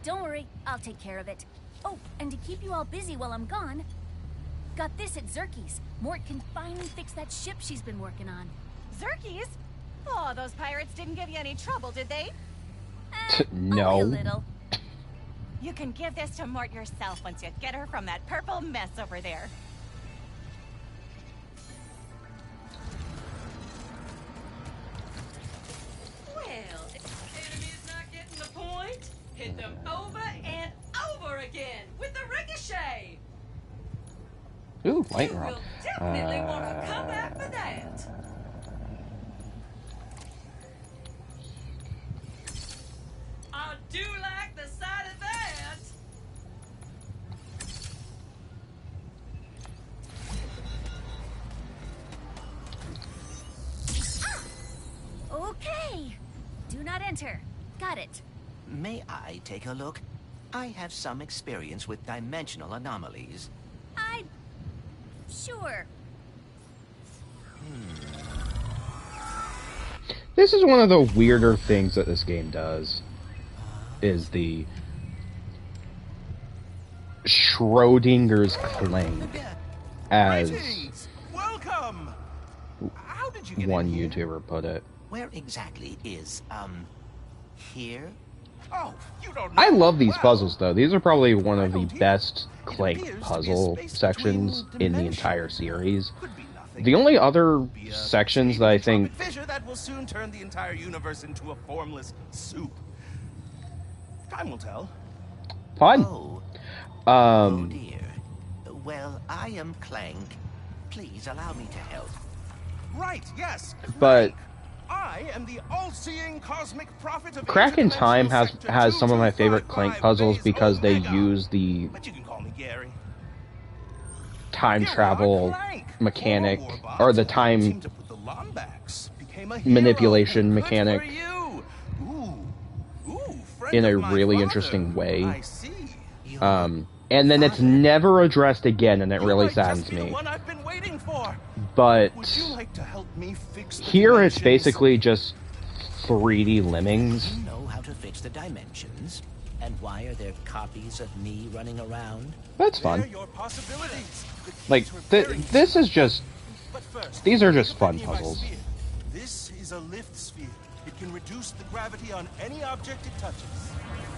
Don't worry, I'll take care of it. Oh, and to keep you all busy while I'm gone, got this at Zerky's. Mort can finally fix that ship she's been working on. Zerky's? Oh, those pirates didn't give you any trouble, did they? No. Only a little. You can give this to Mort yourself once you get her from that purple mess over there. Well, enemy's not getting the point. Hit them over and over again with the ricochet. Ooh, light You round. will definitely want to come back for that. I do like the sight of that. Okay. Do not enter. Got it. May I take a look? I have some experience with dimensional anomalies. Sure. This is one of the weirder things that this game does, is the Schrodinger's Clank, as Greetings! Welcome! How did you get one in here? YouTuber put it. Where exactly is, here? Oh, you don't know. I love these Well, puzzles, though. These are probably one of the Right here. best It Clank appears to be a puzzle space sections between in the dimensions. entire series. Could be nothing. The only other Could be a sections that I think... fissure that will soon turn the entire universe into a formless soup. Time will tell. Fun. Oh. Oh Um, dear. Well, I am Clank. Please allow me to help. Right, yes. but I am the all-seeing cosmic prophet of Crack in Time has Sector some of my favorite Clank 2255 puzzles Bays because they Omega. use the But you can call me Gary. time Here we are, travel Clank. mechanic, Former Warbots or the who time teamed up with the Lombax, became a hero. manipulation Good mechanic for you. Ooh, friend in a of my really father. interesting way. I see. And then it's never addressed again, and it You really might just saddens be the me. one I've been waiting for. are. but Would you like to help me fix the here it's dimensions? basically just 3D lemmings. You know how to fix the dimensions? And why are there copies of me running around? That's They're fun. your possibilities. The key Like, to repairing this is just... But first, These are just take a fun peek at my puzzles. sphere. This is a lift sphere. It can reduce the gravity on any object it touches.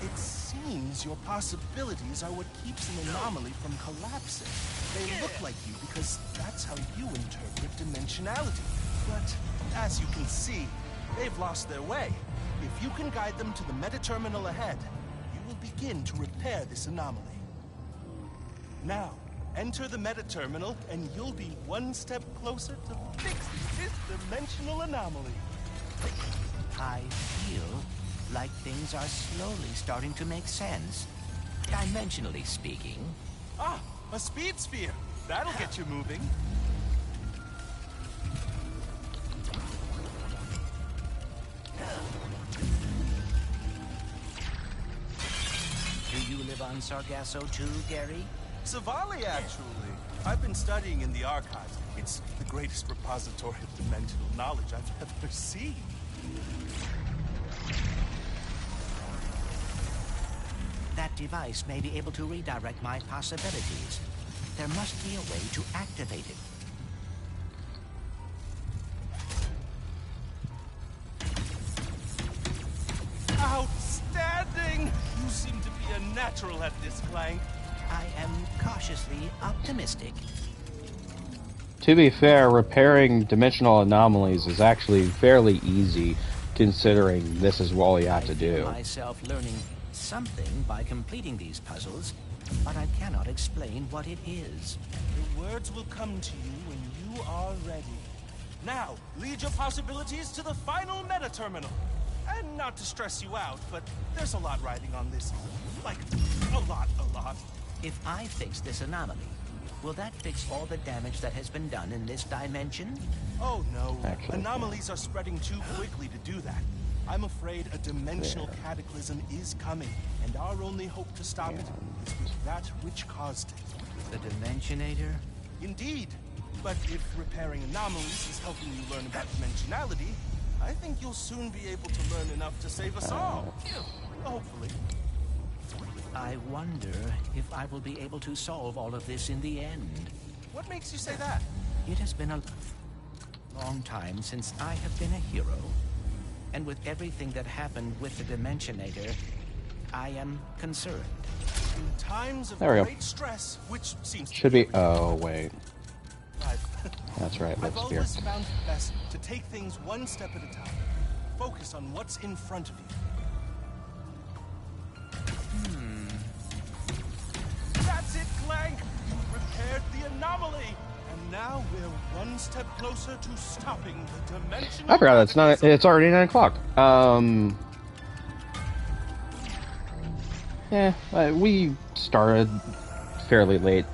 It seems your possibilities are what keeps an anomaly from collapsing. They look like you because that's how you interpret dimensionality. But as you can see, they've lost their way. If you can guide them to the meta-terminal ahead, you will begin to repair this anomaly. Now, enter the meta-terminal, and you'll be one step closer to fixing this dimensional anomaly. I feel like things are slowly starting to make sense. Dimensionally speaking. Ah, a speed sphere. That'll get you moving. Do you live on Sargasso too, Gary? Savali, actually. I've been studying in the archives. It's the greatest repository of dimensional knowledge I've ever seen. That device may be able to redirect my possibilities. There must be a way to activate it. Outstanding! You seem to be a natural at this, Clank. I am cautiously optimistic. To be fair, repairing dimensional anomalies is actually fairly easy, considering this is all you have to I feel do. myself learning something by completing these puzzles, but I cannot explain what it is. The words will come to you when you are ready. Now, lead your possibilities to the final meta-terminal. And not to stress you out, but there's a lot riding on this. Like, a lot. If I fix this anomaly, will that fix all the damage that has been done in this dimension? Oh no, Actually, anomalies are spreading too quickly to do that. I'm afraid a dimensional cataclysm is coming, and our only hope to stop it is with that which caused it. The Dimensionator? Indeed, but if repairing anomalies is helping you learn about dimensionality, I think you'll soon be able to learn enough to save us all. Hopefully. I wonder if I will be able to solve all of this in the end. What makes you say that? It has been a long time since I have been a hero. And with everything that happened with the Dimensionator, I am concerned. In times of There we go. great stress, which seems to Should be... every- Oh, wait. I've- That's right, I've lift sphere. always found it best to take things one step at a time. Focus on what's in front of you. That's it, Clank! You've repaired the anomaly! And now we're one step closer to stopping the dimensional... I forgot it's not... It's already 9 o'clock. Yeah, we started fairly late.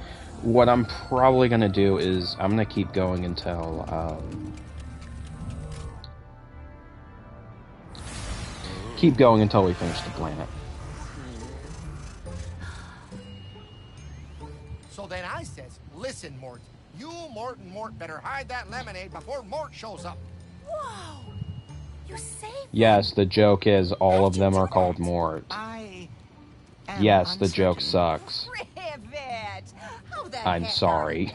What I'm probably gonna do is I'm gonna keep going until we finish the planet. So then I says, listen, Mort. You, Mort, and Mort better hide that lemonade before Mort shows up. Whoa! You saved Yes, the joke is all of them are called Mort. I am Yes, the joke uncertain. sucks. Rivet! How the I'm heck sorry.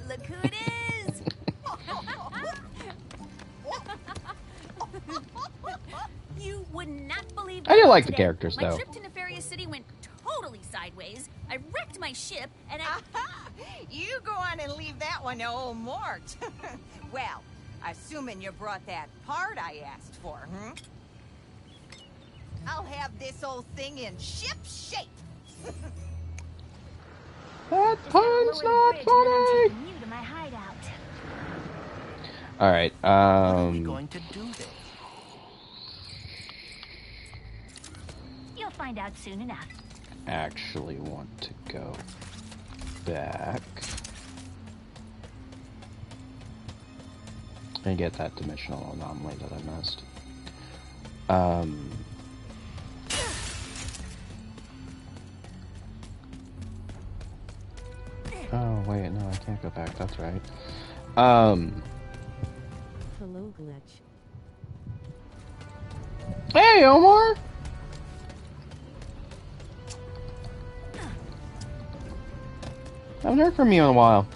Look who it is! You would not believe I do what like the today. characters, My though. trip to Nefarious City went totally sideways. I wrecked my ship, and I... You go on and leave that one to old Mort. Well, assuming you brought that part I asked for, I'll have this old thing in ship shape. That Just gotta pun's lower not the bridge and then I'm funny! taking you to my hideout. Alright, What are we going to do there? You'll find out soon enough. actually want to go back and get that dimensional anomaly that I missed. Oh, wait, no, I can't go back, that's right. Um, Hello, Glitch. hey, Omar! Haven't heard from you in a while.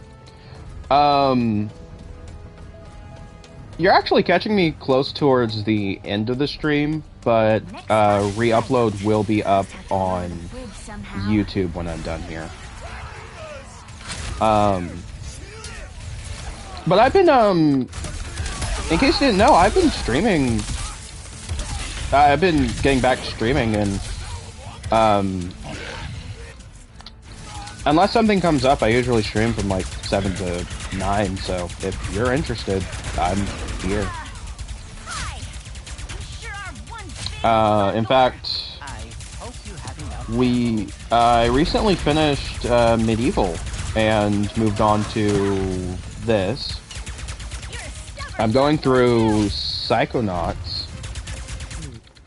You're actually catching me close towards the end of the stream, but re-upload will be up on YouTube when I'm done here. But I've been, in case you didn't know, I've been streaming. I've been getting back to streaming, and unless something comes up, I usually stream from like 7 to 9, so if you're interested, I'm here. In fact, I recently finished Medieval and moved on to this. I'm going through Psychonauts.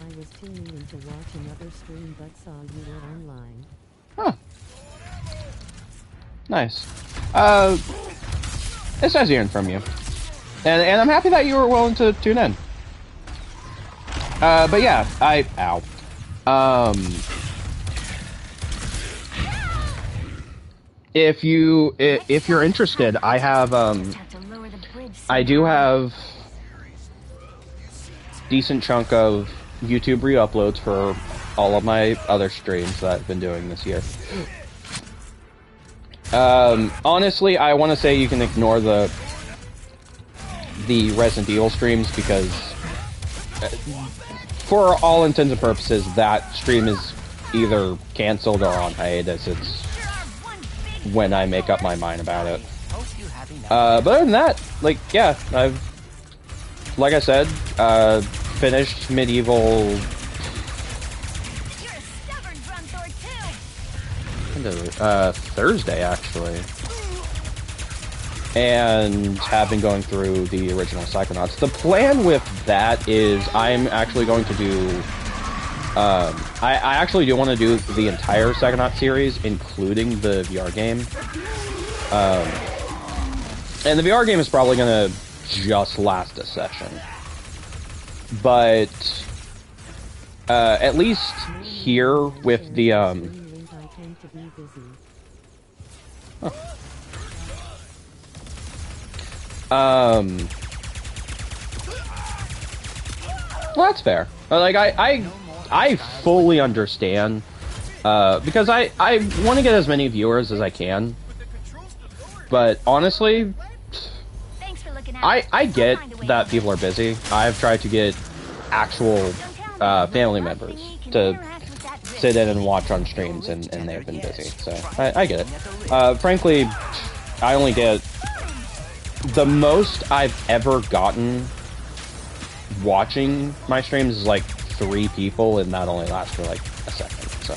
I was tuning in to watch another stream but saw you were online. Huh. Nice. It's nice hearing from you. And I'm happy that you were willing to tune in. But yeah, if you're interested, I have, I do have decent chunk of YouTube re-uploads for all of my other streams that I've been doing this year. Honestly, I want to say you can ignore the Resident Evil streams because, for all intents and purposes, that stream is either canceled or on hiatus. It's when I make up my mind about it. But other than that, like, yeah, like I said, finished Medieval. Thursday, actually. And have been going through the original Psychonauts. The plan with that is I'm actually going to do... I actually do want to do the entire Psychonauts series, including the VR game. And the VR game is probably going to just last a session. But... at least here with the... Well, that's fair. Like, I fully understand, because I want to get as many viewers as I can, but honestly, I get that people are busy. I've tried to get actual, family members to sit in and watch on streams, and they've been busy, so I get it. Frankly, I only get... The most I've ever gotten watching my streams is like 3 people, and that only lasts for like a second, so...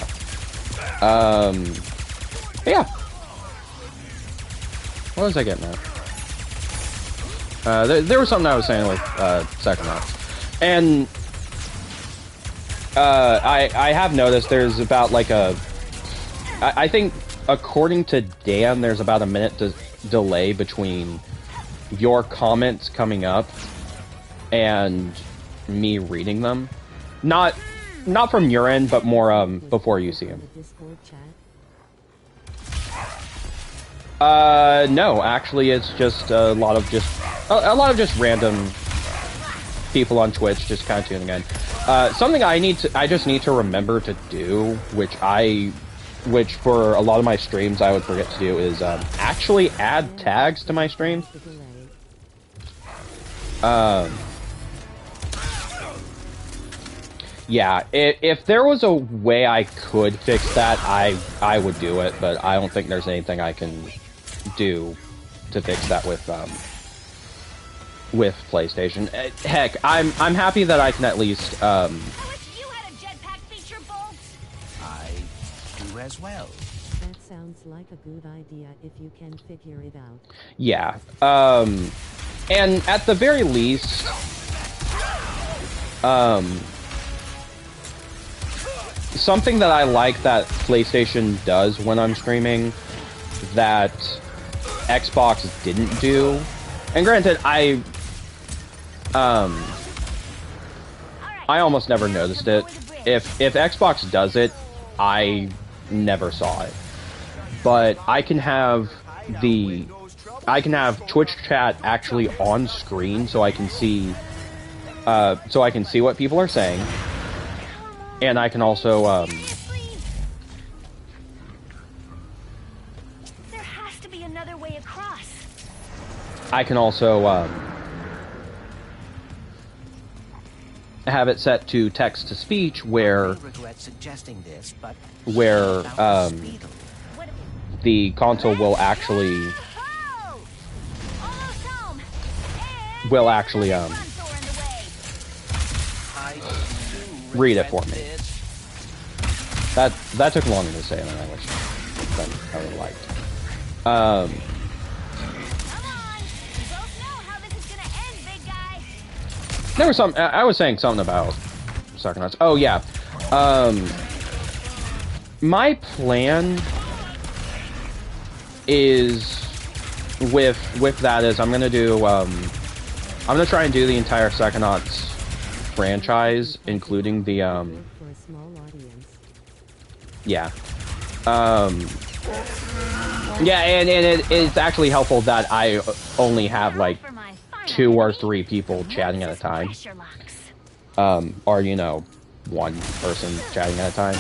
yeah. What was I getting at? There was something I was saying with, Psychonauts. And... I have noticed there's about like a... I think, according to Dan, there's about a minute delay between your comments coming up and me reading them. Not from your end, but more before you see them. No, actually, it's just a lot of just random people on Twitch just kind of tuning in. Something I just need to remember to do, which for a lot of my streams I would forget to do, is actually add tags to my stream. Yeah, if there was a way I could fix that, I would do it, but I don't think there's anything I can do to fix that with PlayStation. Heck, I'm happy that I can at least I wish you had a jetpack feature, Bolt. I do as well. That sounds like a good idea if you can figure it out. Yeah. And at the very least, something that I like that PlayStation does when I'm streaming that Xbox didn't do, And granted, I almost never noticed it. If Xbox does it, I never saw it. But I can have Twitch chat actually on screen, so I can see what people are saying, and I can also There has to be another way across. Have it set to text to speech where I regret suggesting this, but where the console will actually Oh! Almost home. And front door in the way. I do read it for regret me. this. That took longer to say than I wish I would have liked. Come on. We both know how this is gonna end, big guy. There was some. I was saying something about Psychonauts. Oh yeah. My plan is with that is I'm gonna try and do the entire Psychonauts franchise, including the For a small audience. yeah. Yeah, and it's actually helpful that I only have like For my final 2 or enemy, 3 people chatting at a time. pressure locks. Or, you know, 1 person chatting at a time.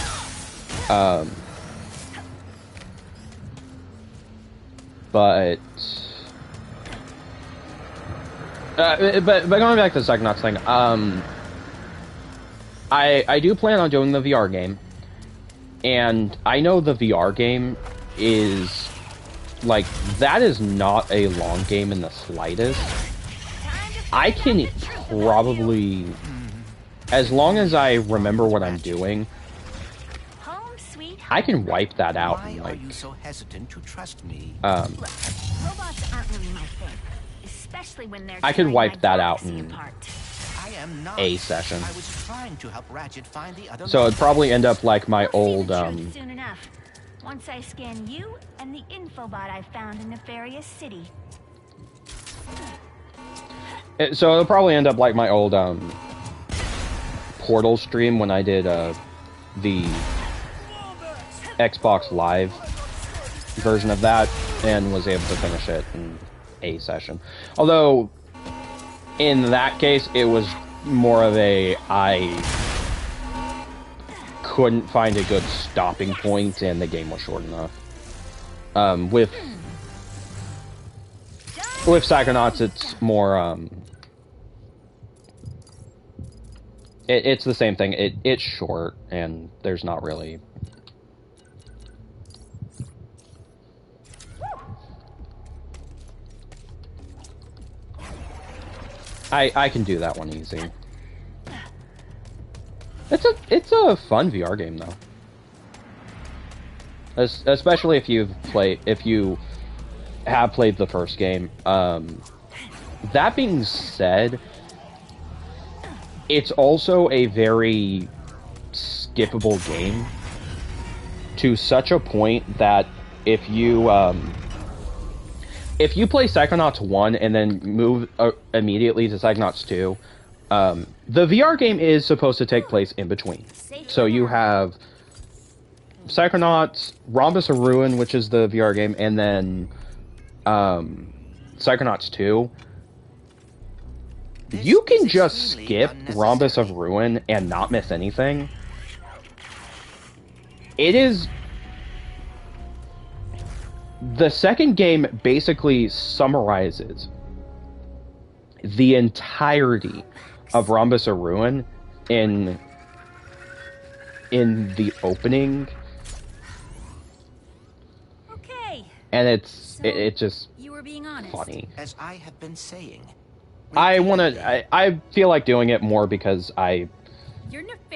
But going back to the Psychonauts thing, I do plan on doing the VR game, and I know the VR game is, like, that is not a long game in the slightest. I can probably, as long as I remember what I'm doing, Home sweet I can wipe that out Why in, are like, you so hesitant to trust me? Look, robots aren't really my thing, especially when they're I could tearing wipe my that out galaxy in apart. I am not. a session. I was trying to help Ratchet find the other. So it'd probably end up like my We'll see old, the truth soon enough. Once I scan you and the infobot I found in Nefarious City. so it'll probably end up like my old, Portal stream when I did, the Xbox Live version of that, and was able to finish it in a session. Although, in that case, it was more of a, I couldn't find a good stopping point, and the game was short enough. With Psychonauts, it's more, it's the same thing. It's short, and there's not really... I can do that one easy. It's a fun VR game though. Especially if you have played the first game. That being said, it's also a very skippable game to such a point that if you play Psychonauts 1 and then move immediately to Psychonauts 2, the VR game is supposed to take place in between. So you have Psychonauts, Rhombus of Ruin, which is the VR game, and then Psychonauts 2. You can just skip Rhombus of Ruin and not miss anything. It is... The second game basically summarizes the entirety of Rhombus of Ruin in the opening. Okay. And it's just You were being honest. funny. As I have been saying. I feel like doing it more because Your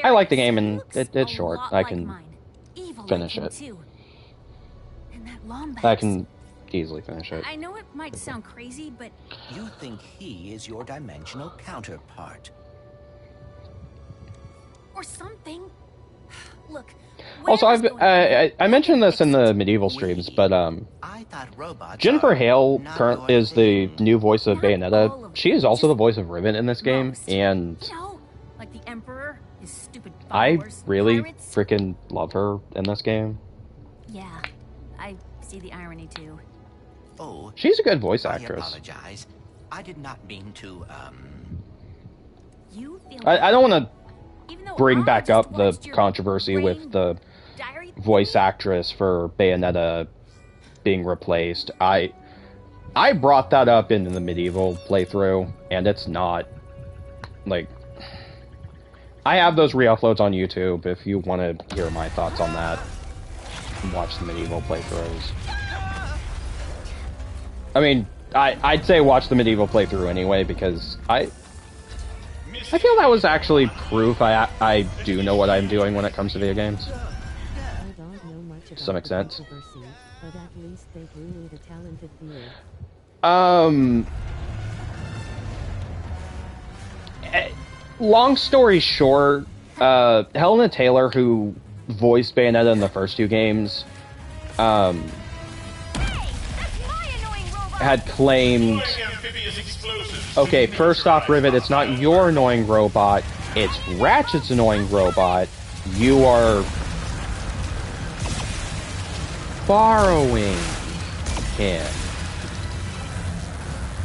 I like the Nefarious game and looks it's a short. lot I like can mine. Evil finish like him, it. too. And that Lombax. I can easily finish it. I know it might sound crazy, but You think he is your dimensional counterpart. or something. Look, Also, I mentioned this in the medieval streams, but I thought robots Jennifer are Hale not is the going to new voice of Not all Bayonetta. of She them, is also just the voice of Riven in this game, most. and You know, like the Emperor, his stupid I followers, really pirates. freaking love her in this game. Yeah, I see the irony too. Oh, She's a good voice I actress. apologize. I did not mean to, You feel I don't want to even though bring I back just up the watched your controversy with brain the diary voice actress for Bayonetta being replaced. I brought that up in the medieval playthrough, and it's not like I have those re-uploads on YouTube if you want to hear my thoughts on that. Watch the medieval playthroughs. I mean, I'd say watch the medieval playthrough anyway because I feel that was actually proof I do know what I'm doing when it comes to video games. I don't know much about Some the extent. controversy, but at least they grew with a talented viewer. Long story short, Helena Taylor, who voiced Bayonetta in the first two games, had claimed, Amphibious explosives. okay, first off, Rivet, it's not your annoying robot, it's Ratchet's annoying robot. You are borrowing him.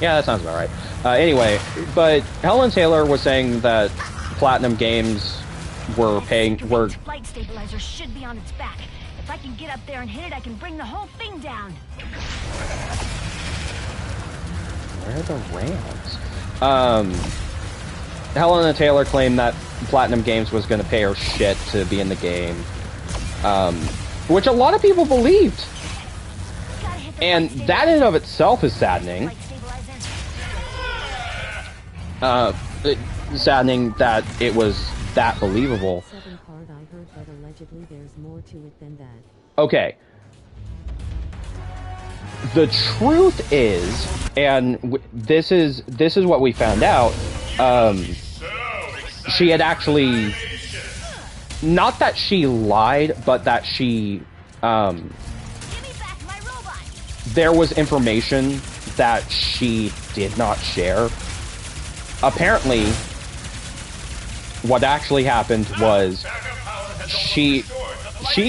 Yeah, that sounds about right. Anyway, but Helen Taylor was saying that Platinum Games were Flight stabilizer should be on its back. If I can get up there and hit it, I can bring the whole thing down. Where are the Rams? Helena Taylor claimed that Platinum Games was going to pay her shit to be in the game, which a lot of people believed, and that in and of itself is saddening. Saddening that it was that believable. Second part I heard, but allegedly there's more to it than that. Okay. The truth is, and this is what we found out. She had actually, not that she lied, but that she, there was information that she did not share. Apparently, what actually happened was she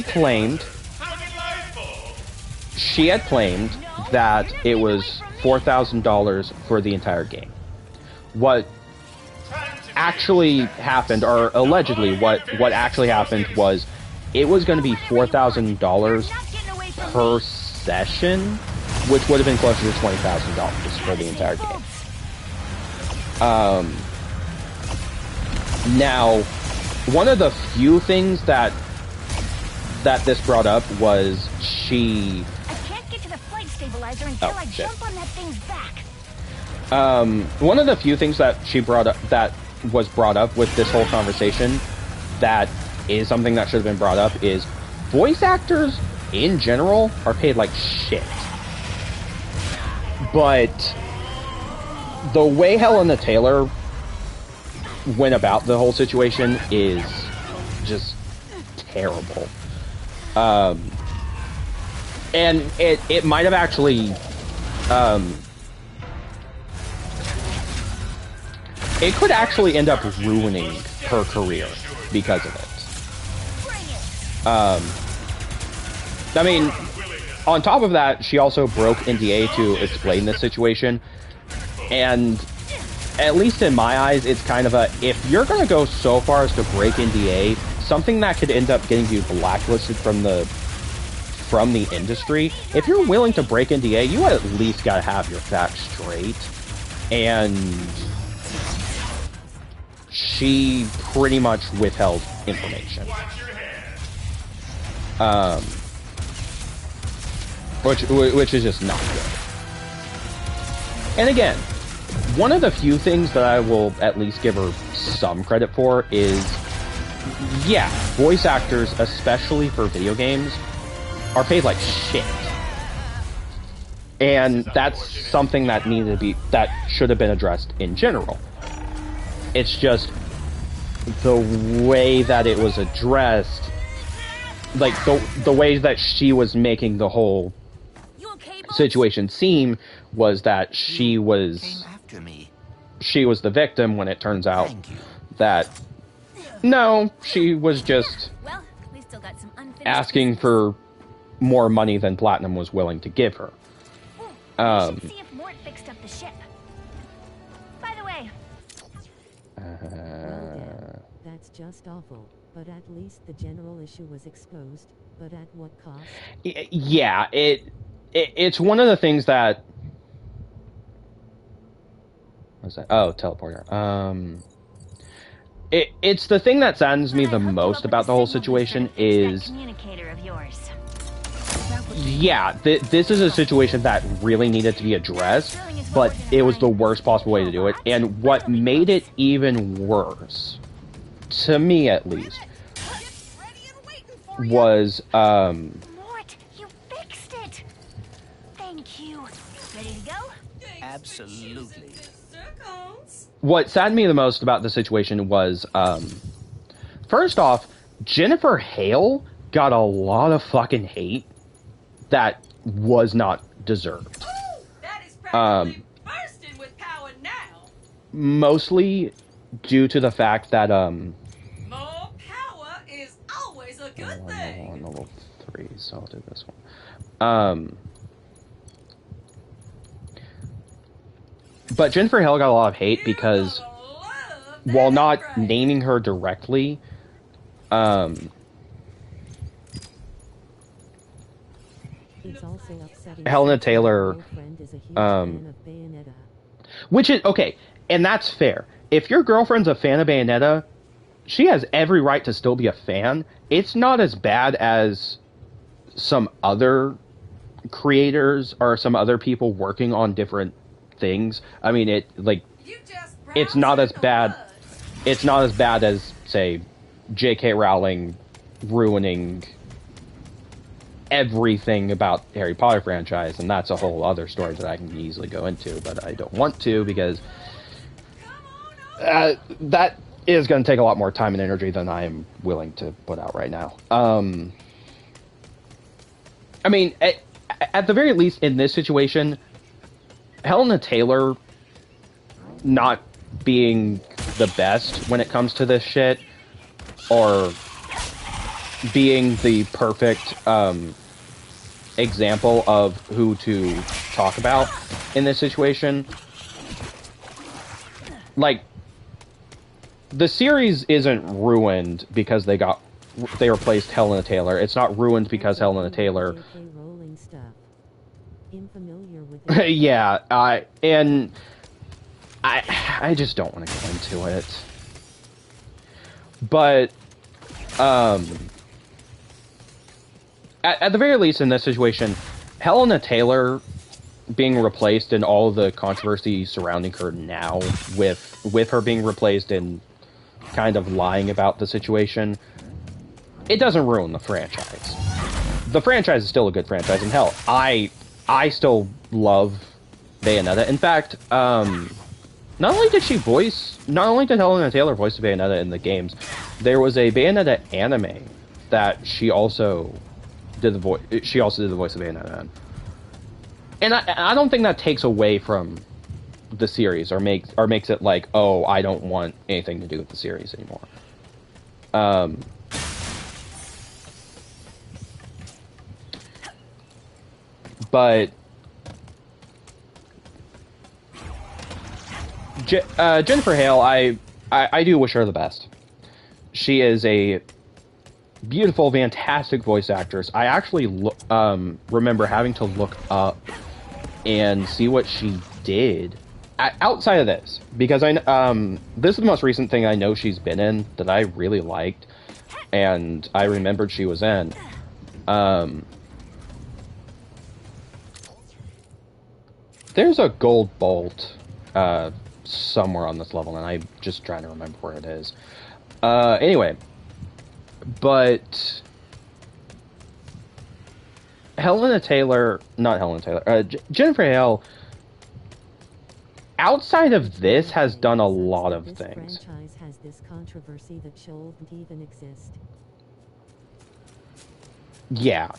claimed, she had claimed that it was $4,000 for the entire game. What actually happened, or allegedly what actually happened, was it was going to be $4,000 per session, which would have been closer to $20,000 for the entire game. Now, one of the few things that this brought up was she. I can't get to the flight stabilizer until I jump on that thing's back. One of the few things that she brought up, that was brought up with this whole conversation, that is something that should have been brought up, is voice actors in general are paid like shit. But the way Helena Taylor went about the whole situation is just terrible. And it might have actually, it could actually end up ruining her career because of it. I mean, on top of that, she also broke NDA to explain this situation, and at least in my eyes, it's kind of a, if you're going to go so far as to break NDA, something that could end up getting you blacklisted from the industry, if you're willing to break NDA, you at least got to have your facts straight. And she pretty much withheld information. Which is just not good. And again, one of the few things that I will at least give her some credit for is, yeah, voice actors, especially for video games, are paid like shit. And that's something that that should have been addressed in general. It's just the way that it was addressed like the way that she was making the whole You okay, boss? situation seem was that Came after me. she was the victim, when it turns out Thank you. that no, she was just Well, we still got some unfinished asking business. for more money than Platinum was willing to give her. We should see if Mort fixed up the ship. By the way, Well, Dad, that's just awful. But at least the general issue was exposed. But at what cost? Yeah, it's one of the things that. What's that? Oh, teleporter. It's the thing that saddens me the most about the whole situation is. communicator of yours. Yeah, this is a situation that really needed to be addressed, but it was the worst possible way to do it. And what made it even worse, to me at least, was Mort, you fixed it. Thank you. Ready to go? Absolutely. what saddened me the most about the situation was, first off, Jennifer Hale got a lot of fucking hate that was not deserved. Ooh, that is practically bursting with power now. Mostly due to the fact that, More power is always a good thing. on level 3, so I'll do this one. But Jennifer Hale got a lot of hate because, while not naming her directly, It's also upsetting. Helena Taylor, My girlfriend is a huge fan of Bayonetta. which is, okay, and that's fair. If your girlfriend's a fan of Bayonetta, she has every right to still be a fan. It's not as bad as some other creators or some other people working on different things. I mean, it's not as bad. It's not as bad as, say, J.K. Rowling ruining everything about Harry Potter franchise, and that's a whole other story that I can easily go into, but I don't want to because that is going to take a lot more time and energy than I am willing to put out right now. I mean, at the very least, in this situation, Helena Taylor not being the best when it comes to this shit, or being the perfect example of who to talk about in this situation. Like, the series isn't ruined because they replaced Helena Taylor. It's not ruined because Helena Taylor. J.K. Rowling stuff. Unfamiliar with it. Yeah, I just don't want to go into it. But at the very least in this situation, Helena Taylor being replaced and all the controversy surrounding her now, with her being replaced and kind of lying about the situation, it doesn't ruin the franchise. The franchise is still a good franchise, and hell, I still love Bayonetta. In fact, not only did Helena Taylor voice Bayonetta in the games, there was a Bayonetta anime that she also did the voice. She also did the voice of Bayonetta in. And I don't think that takes away from the series or makes it like, oh, I don't want anything to do with the series anymore. But Jennifer Hale, I do wish her the best. She is a beautiful, fantastic voice actress. I actually remember having to look up and see what she did outside of this, because this is the most recent thing I know she's been in that I really liked, and I remembered she was in. There's a gold bolt somewhere on this level, and I'm just trying to remember where it is. Anyway, but Jennifer Hale, outside of this, has done a lot of things. This franchise has this controversy that shouldn't even exist. Yeah.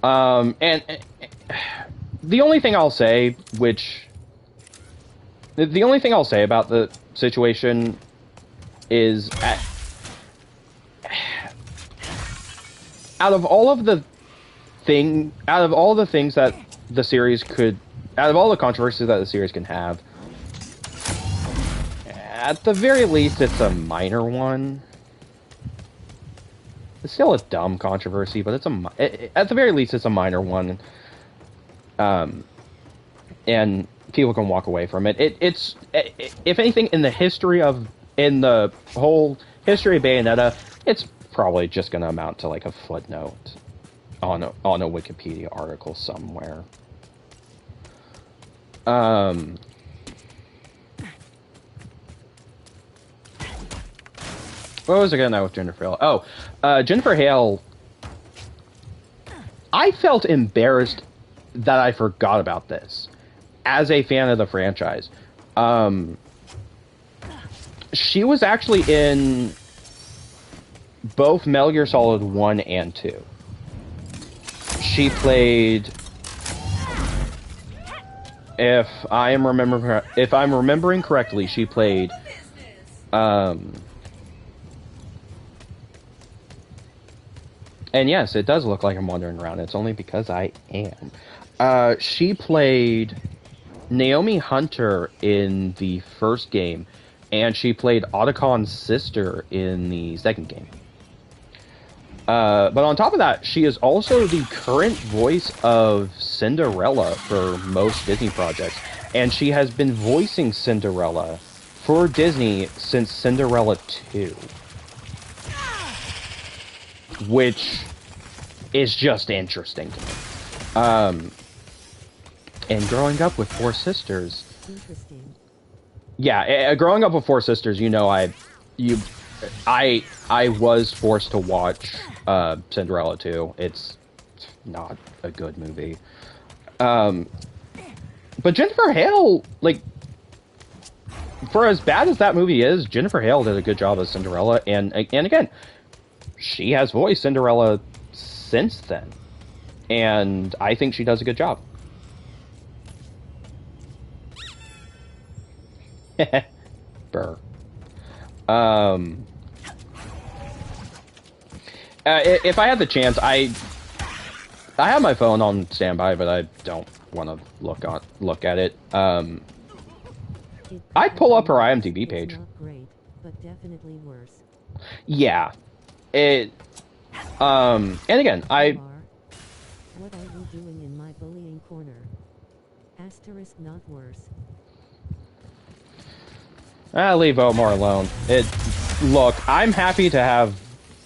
And the only thing I'll say, the only thing I'll say about the situation is, out of all the things that the series could, out of all the controversies that the series can have, at the very least, it's a minor one. It's still a dumb controversy, but at the very least, it's a minor one. And people can walk away from it. It's if anything, in the whole history of Bayonetta, it's probably just going to amount to like a footnote on a Wikipedia article somewhere. What was I going to know with Jennifer Hale? Oh, Jennifer Hale. I felt embarrassed that I forgot about this as a fan of the franchise. She was actually in both Metal Gear Solid 1 and 2. She played, if I'm remembering correctly, she played and yes, it does look like I'm wandering around. It's only because I am. She played Naomi Hunter in the first game, and she played Otacon's sister in the second game. But on top of that, she is also the current voice of Cinderella for most Disney projects, and she has been voicing Cinderella for Disney since Cinderella 2. Which is just interesting to me. And growing up with four sisters. Interesting. Yeah, growing up with four sisters, you know, I was forced to watch Cinderella 2. It's not a good movie. But Jennifer Hale, like, for as bad as that movie is, Jennifer Hale did a good job as Cinderella, and again, she has voiced Cinderella since then, and I think she does a good job. Burr. If I had the chance, I have my phone on standby, but I don't want to look at it. I'd pull up her IMDb page. Not great, but definitely worse. Yeah. And again, What are you doing in my bullying corner? Asterisk not worse. Leave Omar alone. Look, I'm happy to have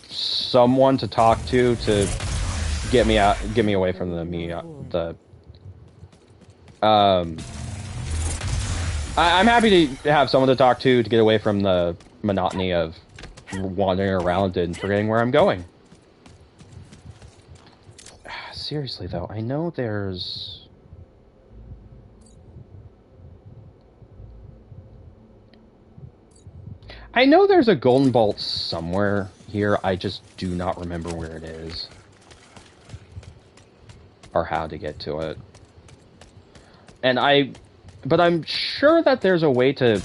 someone to talk to get me away from I'm happy to have someone to talk to get away from the monotony of wandering around and forgetting where I'm going. Seriously, though, I know there's... a golden bolt somewhere here. I just do not remember where it is. Or how to get to it. But I'm sure that there's a way to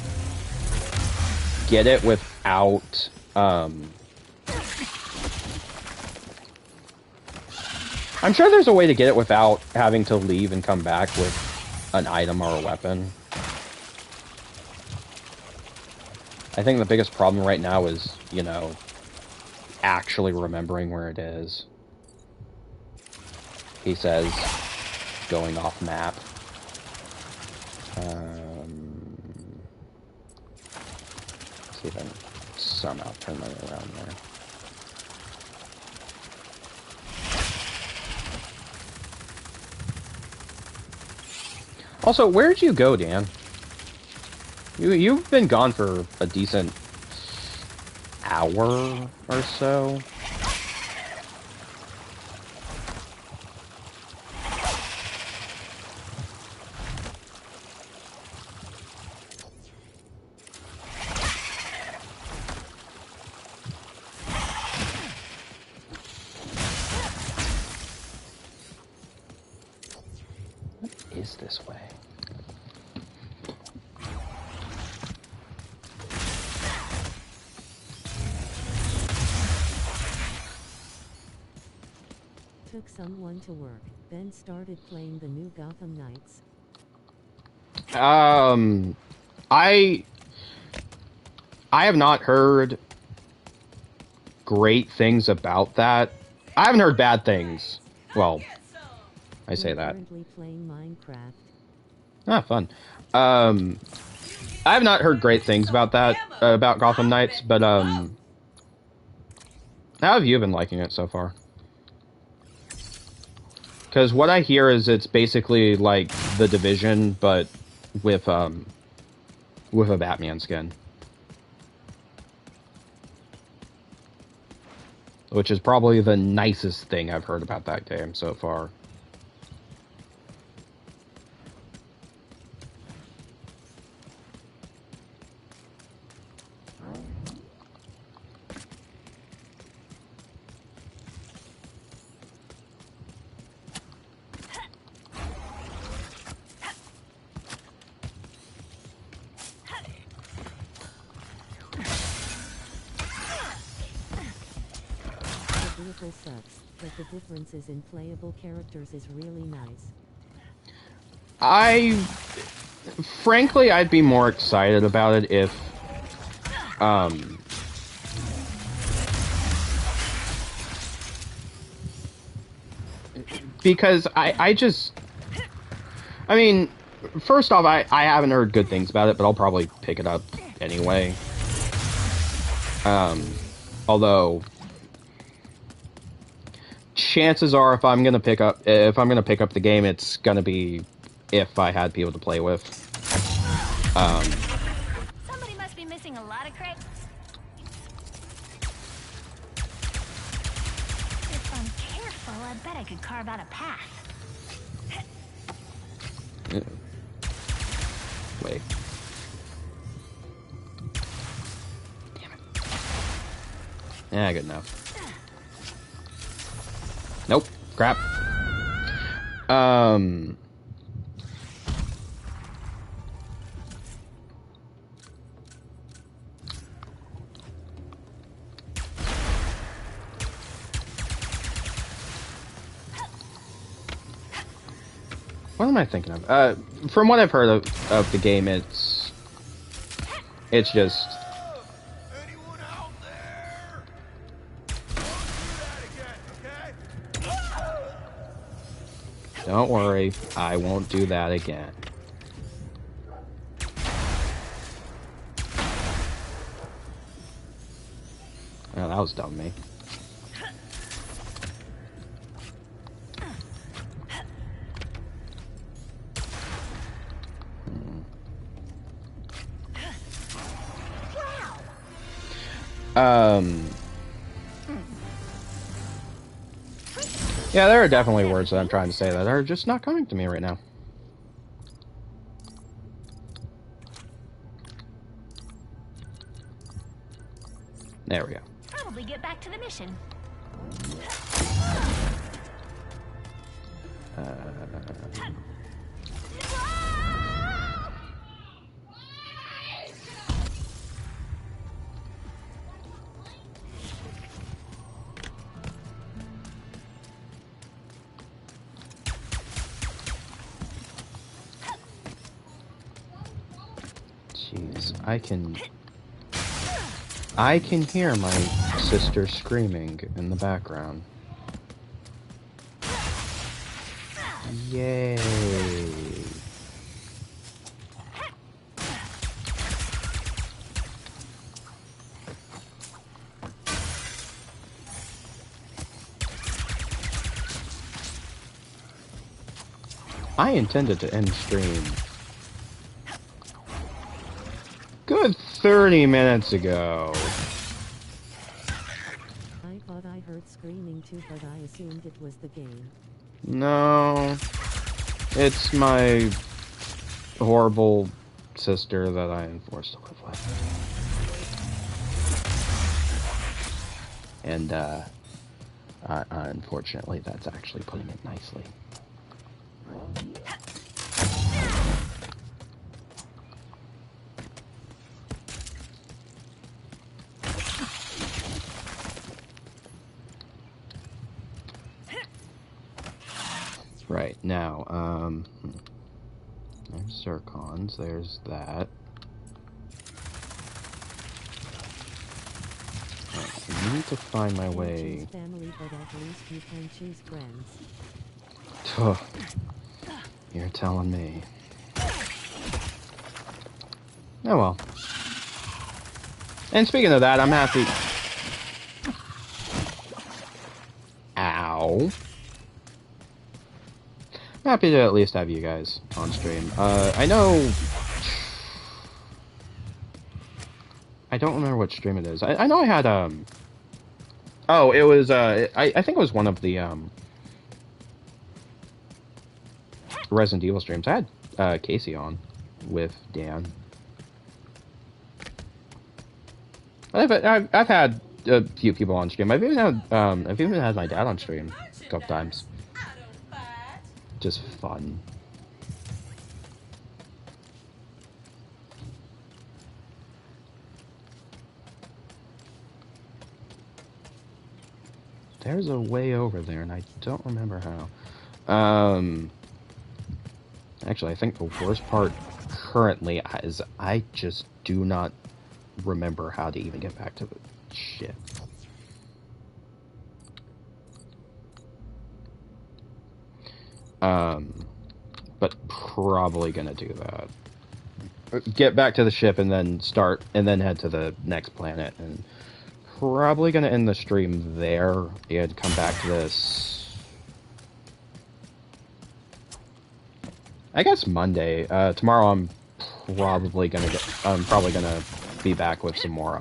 get it without, I'm sure there's a way to get it without having to leave and come back with an item or a weapon. I think the biggest problem right now is, you know, actually remembering where it is. He says, going off map. Let's see if I can somehow turn my way around there. Also, where'd you go, Dan? You've been gone for a decent hour or so. this way. Took someone to work, then started playing the new Gotham Knights. I have not heard great things about that. I haven't heard bad things. Well, I say We're that. currently playing Minecraft. Ah, fun. I have not heard great things about that, about Gotham Knights, but, how have you been liking it so far? Because what I hear is it's basically like The Division, but with a Batman skin. Which is probably the nicest thing I've heard about that game so far. The vehicle sucks, but the differences in playable characters is really nice. Frankly, I'd be more excited about it if, because I mean, first off, I haven't heard good things about it, but I'll probably pick it up anyway. Although, chances are, if I'm gonna pick up the game, it's gonna be if I had people to play with. Somebody must be missing a lot of crates. If I'm careful, I bet I could carve out a path. Wait. Damn it. Yeah, good enough. Nope. Crap. What am I thinking of? From what I've heard of the game, it's just... Anyone out there? Don't do that again, okay? Don't worry, I won't do that again. Oh, that was dumb of me. Yeah, there are definitely words that I'm trying to say that are just not coming to me right now. There we go. Probably get back to the mission. Jeez, I can hear my sister screaming in the background. Yay. I intended to end stream good 30 minutes ago. I thought I heard screaming too, but I assumed it was the game. No, it's my horrible sister that I am forced to live with. And, unfortunately, that's actually putting it nicely. Right, now, there's zircons, there's that. Right, I need to find my way. Choose family, but at least you can choose friends. You're telling me. Oh well. And speaking of that, I'm happy. Ow. I'm happy to at least have you guys on stream. I know. I don't remember what stream it is. I know I had Oh, it was I think it was one of the Resident Evil streams. I had Casey on with Dan. I've had a few people on stream. I've even had my dad on stream a couple times. Just fun. There's a way over there, and I don't remember how. Actually, I think the worst part currently is I just do not remember how to even get back to the ship. But probably gonna do that. Get back to the ship and then head to the next planet, and probably gonna end the stream there and come back to this. I guess Monday. Tomorrow I'm probably gonna be back with some more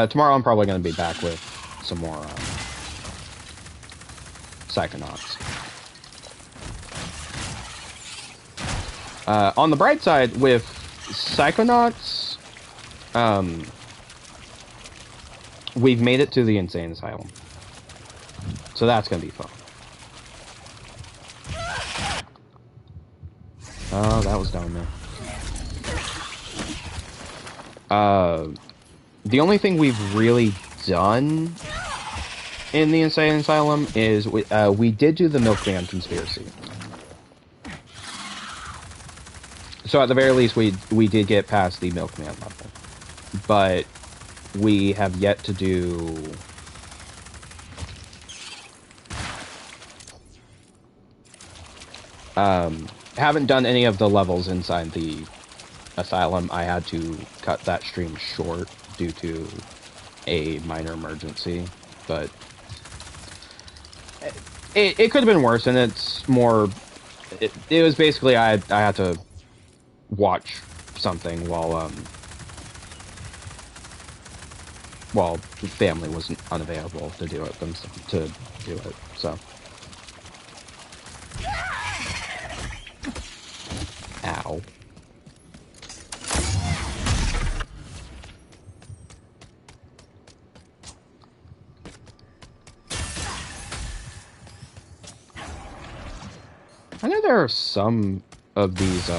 tomorrow I'm probably going to be back with some more Psychonauts. On the bright side, with Psychonauts, we've made it to the Insane Asylum. So that's going to be fun. Oh, that was down there. The only thing we've really done in the Insane Asylum is we did do the Milkman conspiracy. So at the very least, we did get past the Milkman level. But we have yet to do... haven't done any of the levels inside the asylum. I had to cut that stream short due to a minor emergency, but it could have been worse, and it's more... It was basically I had to watch something while the family wasn't unavailable to do it so. Ow. I know there are some of these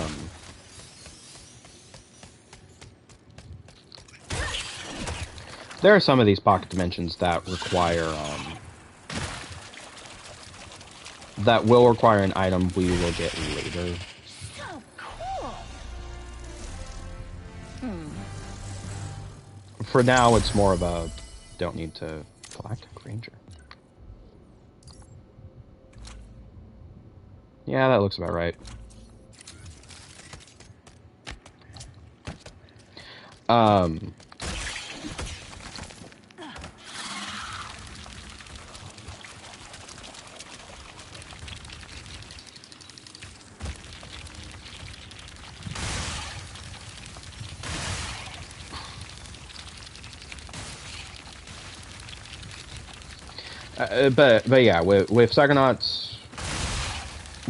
there are some of these pocket dimensions that require that will require an item we will get later. So cool. For now, it's more of a don't need to collect a Granger. Yeah, that looks about right. But yeah, with Psychonauts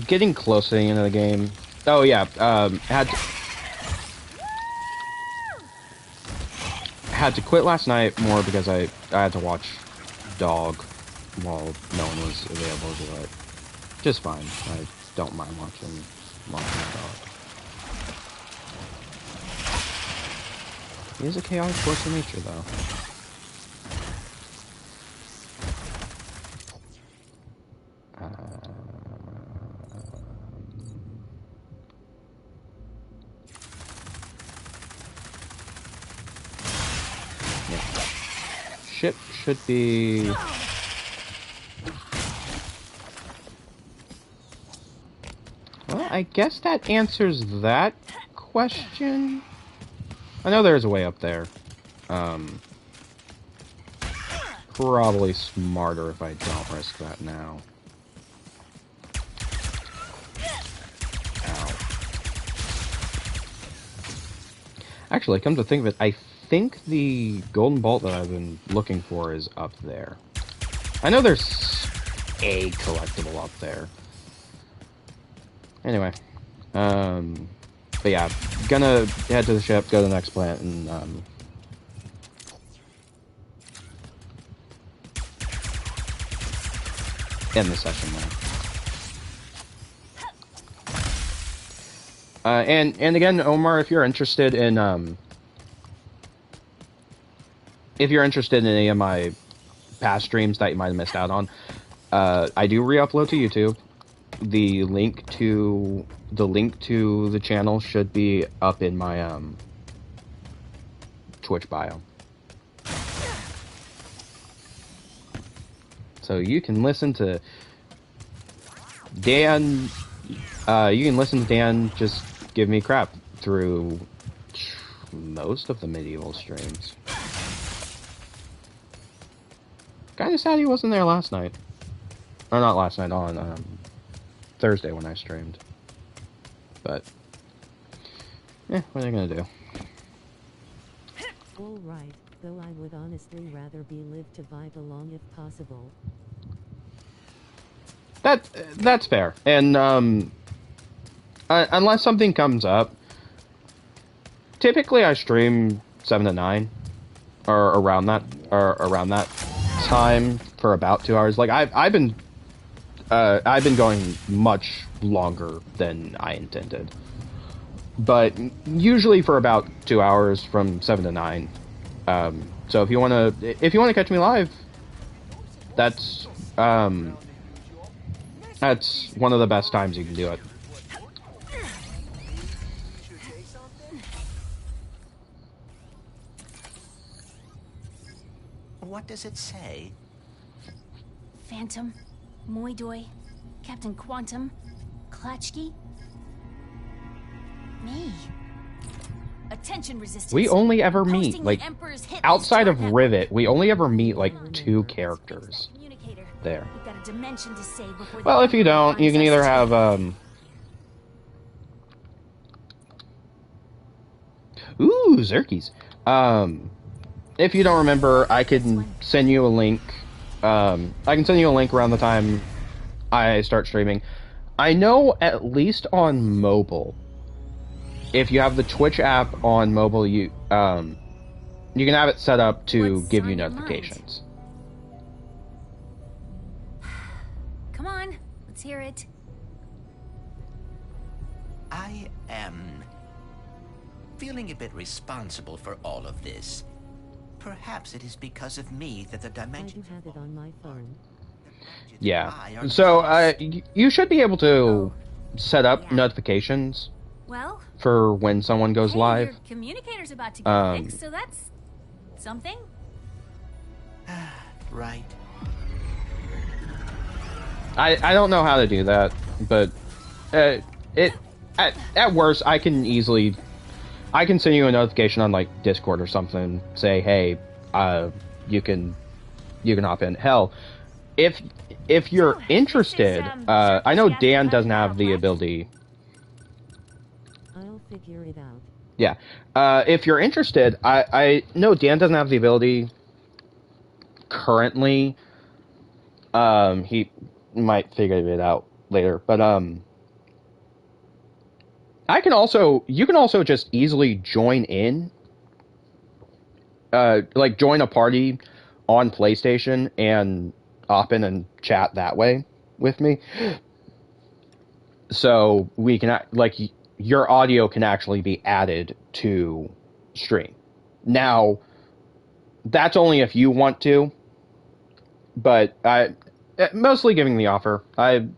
getting close to the end of the game. Oh yeah, had to quit last night more because I had to watch Dog while no one was available to do it. Just fine. I don't mind watching my dog. He is a chaotic force of nature, though. Yeah. Ship should be... Well, I guess that answers that question. I know there's a way up there. Probably smarter if I don't risk that now. Ow. Actually, come to think of it, I think the golden bolt that I've been looking for is up there. I know there's a collectible up there. Anyway. But yeah, gonna head to the ship, go to the next plant, and, end the session there. And again, Omar, if you're interested in any of my past streams that you might have missed out on, I do re-upload to YouTube. The link to the channel should be up in my Twitch bio. So you can listen to Dan. You can listen to Dan just give me crap through most of the medieval streams. Kinda sad he wasn't there last night. Or not last night, on Thursday when I streamed. But, what are they gonna do? Alright, though I would honestly rather be lived to vibe along if possible. That's fair. And, unless something comes up, typically I stream 7 to 9, or around that time for about 2 hours. Like, I've been going much longer than I intended. But usually for about 2 hours from 7 to 9. So if you wanna catch me live, that's one of the best times you can do it. What does it say? Phantom, Moidoi, Captain Quantum, Klatchki. Me. Attention resistance. We only ever meet, Posting like, the Emperor's hit outside list of to our Rivet, network. we only ever meet, like, 2 characters Communicator. there. We've got a dimension to save before the Well, if you Emperor don't, you finds can us either too. have, Ooh, Zerkies. If you don't remember, I can send you a link. I can send you a link around the time I start streaming. I know at least on mobile, if you have the Twitch app on mobile, you can have it set up to What's give you on your mind? notifications. Come on, let's hear it. I am feeling a bit responsible for all of this. Perhaps it is because of me that the I do dimensions have it on my phone. Yeah. So you should be able to set up Yeah. notifications Well, for when someone goes hey, live. your communicator's about to get fixed, so that's something. Right. I don't know how to do that, but at worst I can send you a notification on, like, Discord or something. Say, hey, you can hop in. Hell, if you're interested, I know Dan doesn't have the ability. I'll figure it out. Yeah, if you're interested, I know Dan doesn't have the ability currently. He might figure it out later, but you can also just easily join in, like, join a party on PlayStation and hop in and chat that way with me. So we can, like, your audio can actually be added to stream. Now, that's only if you want to, but I mostly giving the offer. I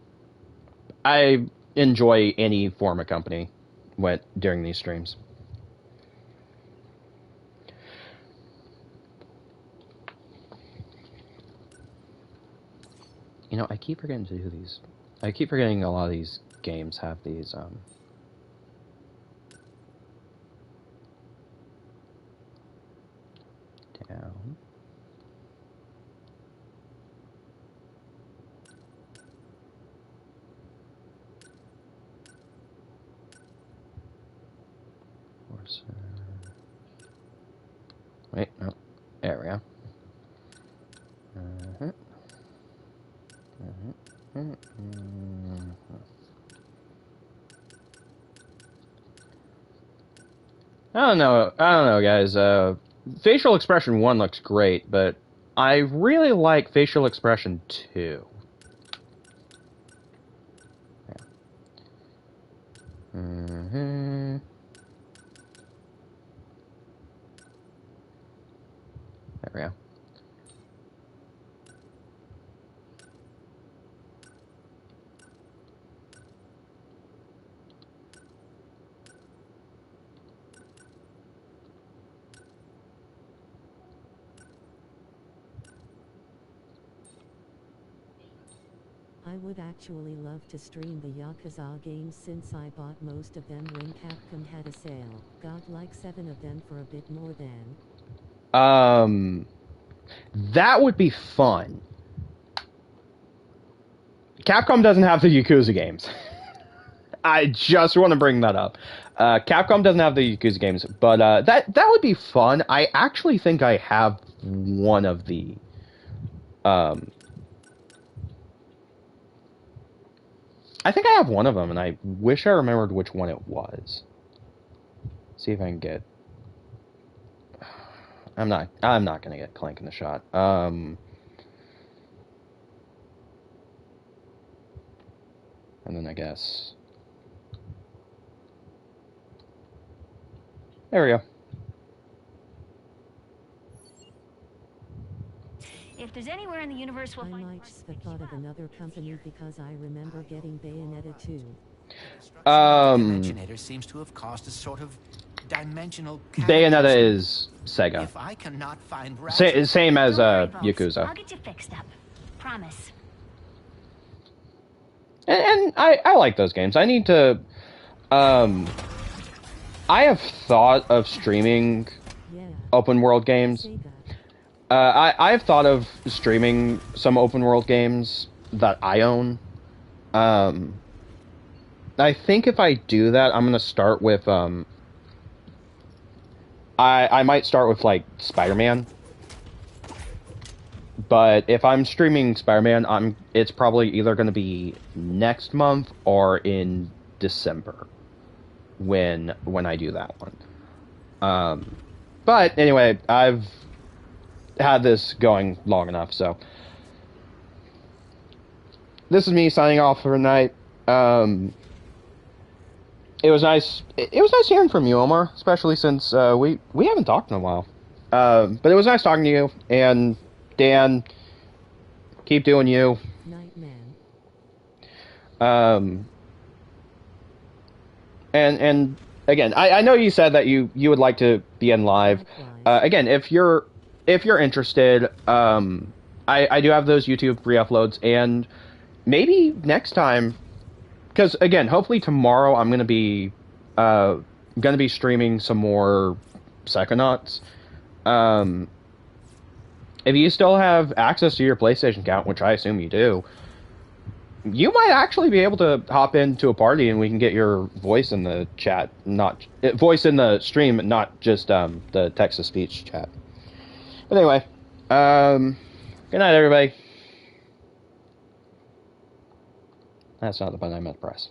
enjoy any form of company during these streams. You know, I keep forgetting to do these. I keep forgetting a lot of these games have these down. Wait, no. There we go. I don't know, guys. Facial expression 1 looks great, but I really like facial expression 2. Yeah. There we go. I would actually love to stream the Yakuza games since I bought most of them when Capcom had a sale. Got like 7 of them for a bit more than. That would be fun. Capcom doesn't have the Yakuza games. I just want to bring that up. Capcom doesn't have the Yakuza games, but that would be fun. I actually think I have one of the I think I have one of them, and I wish I remembered which one it was. See if I can get. I'm not gonna get Clank in the shot. And then I guess. There we go. If there's anywhere in the universe we'll I find might the thought of another company because I remember getting Bayonetta 2. The Dimensionator seems to have caused a sort of dimensional Bayonetta is Sega. If I cannot find Ratchet, same as Don't worry, Bones. Yakuza. I'll get you fixed up. Promise. And I like those games. I need to. I have thought of streaming open world games. I've thought of streaming some open world games that I own. I think if I do that, I'm gonna start with I might start with like Spider-Man. But if I'm streaming Spider-Man, it's probably either going to be next month or in December when I do that one. But anyway, I've had this going long enough, so this is me signing off for tonight. It was nice. It was nice hearing from you, Omar, especially since we haven't talked in a while. But it was nice talking to you, and Dan, keep doing you. Night man. And again, I know you said that you would like to be in live. Again, if you're interested, I do have those YouTube re-uploads, and maybe next time, because again, hopefully tomorrow I'm gonna be streaming some more Psychonauts. If you still have access to your PlayStation account, which I assume you do, you might actually be able to hop into a party and we can get your voice in the chat, voice in the stream, not just the text-to-speech chat. But anyway, good night, everybody. That's not the button I meant to press.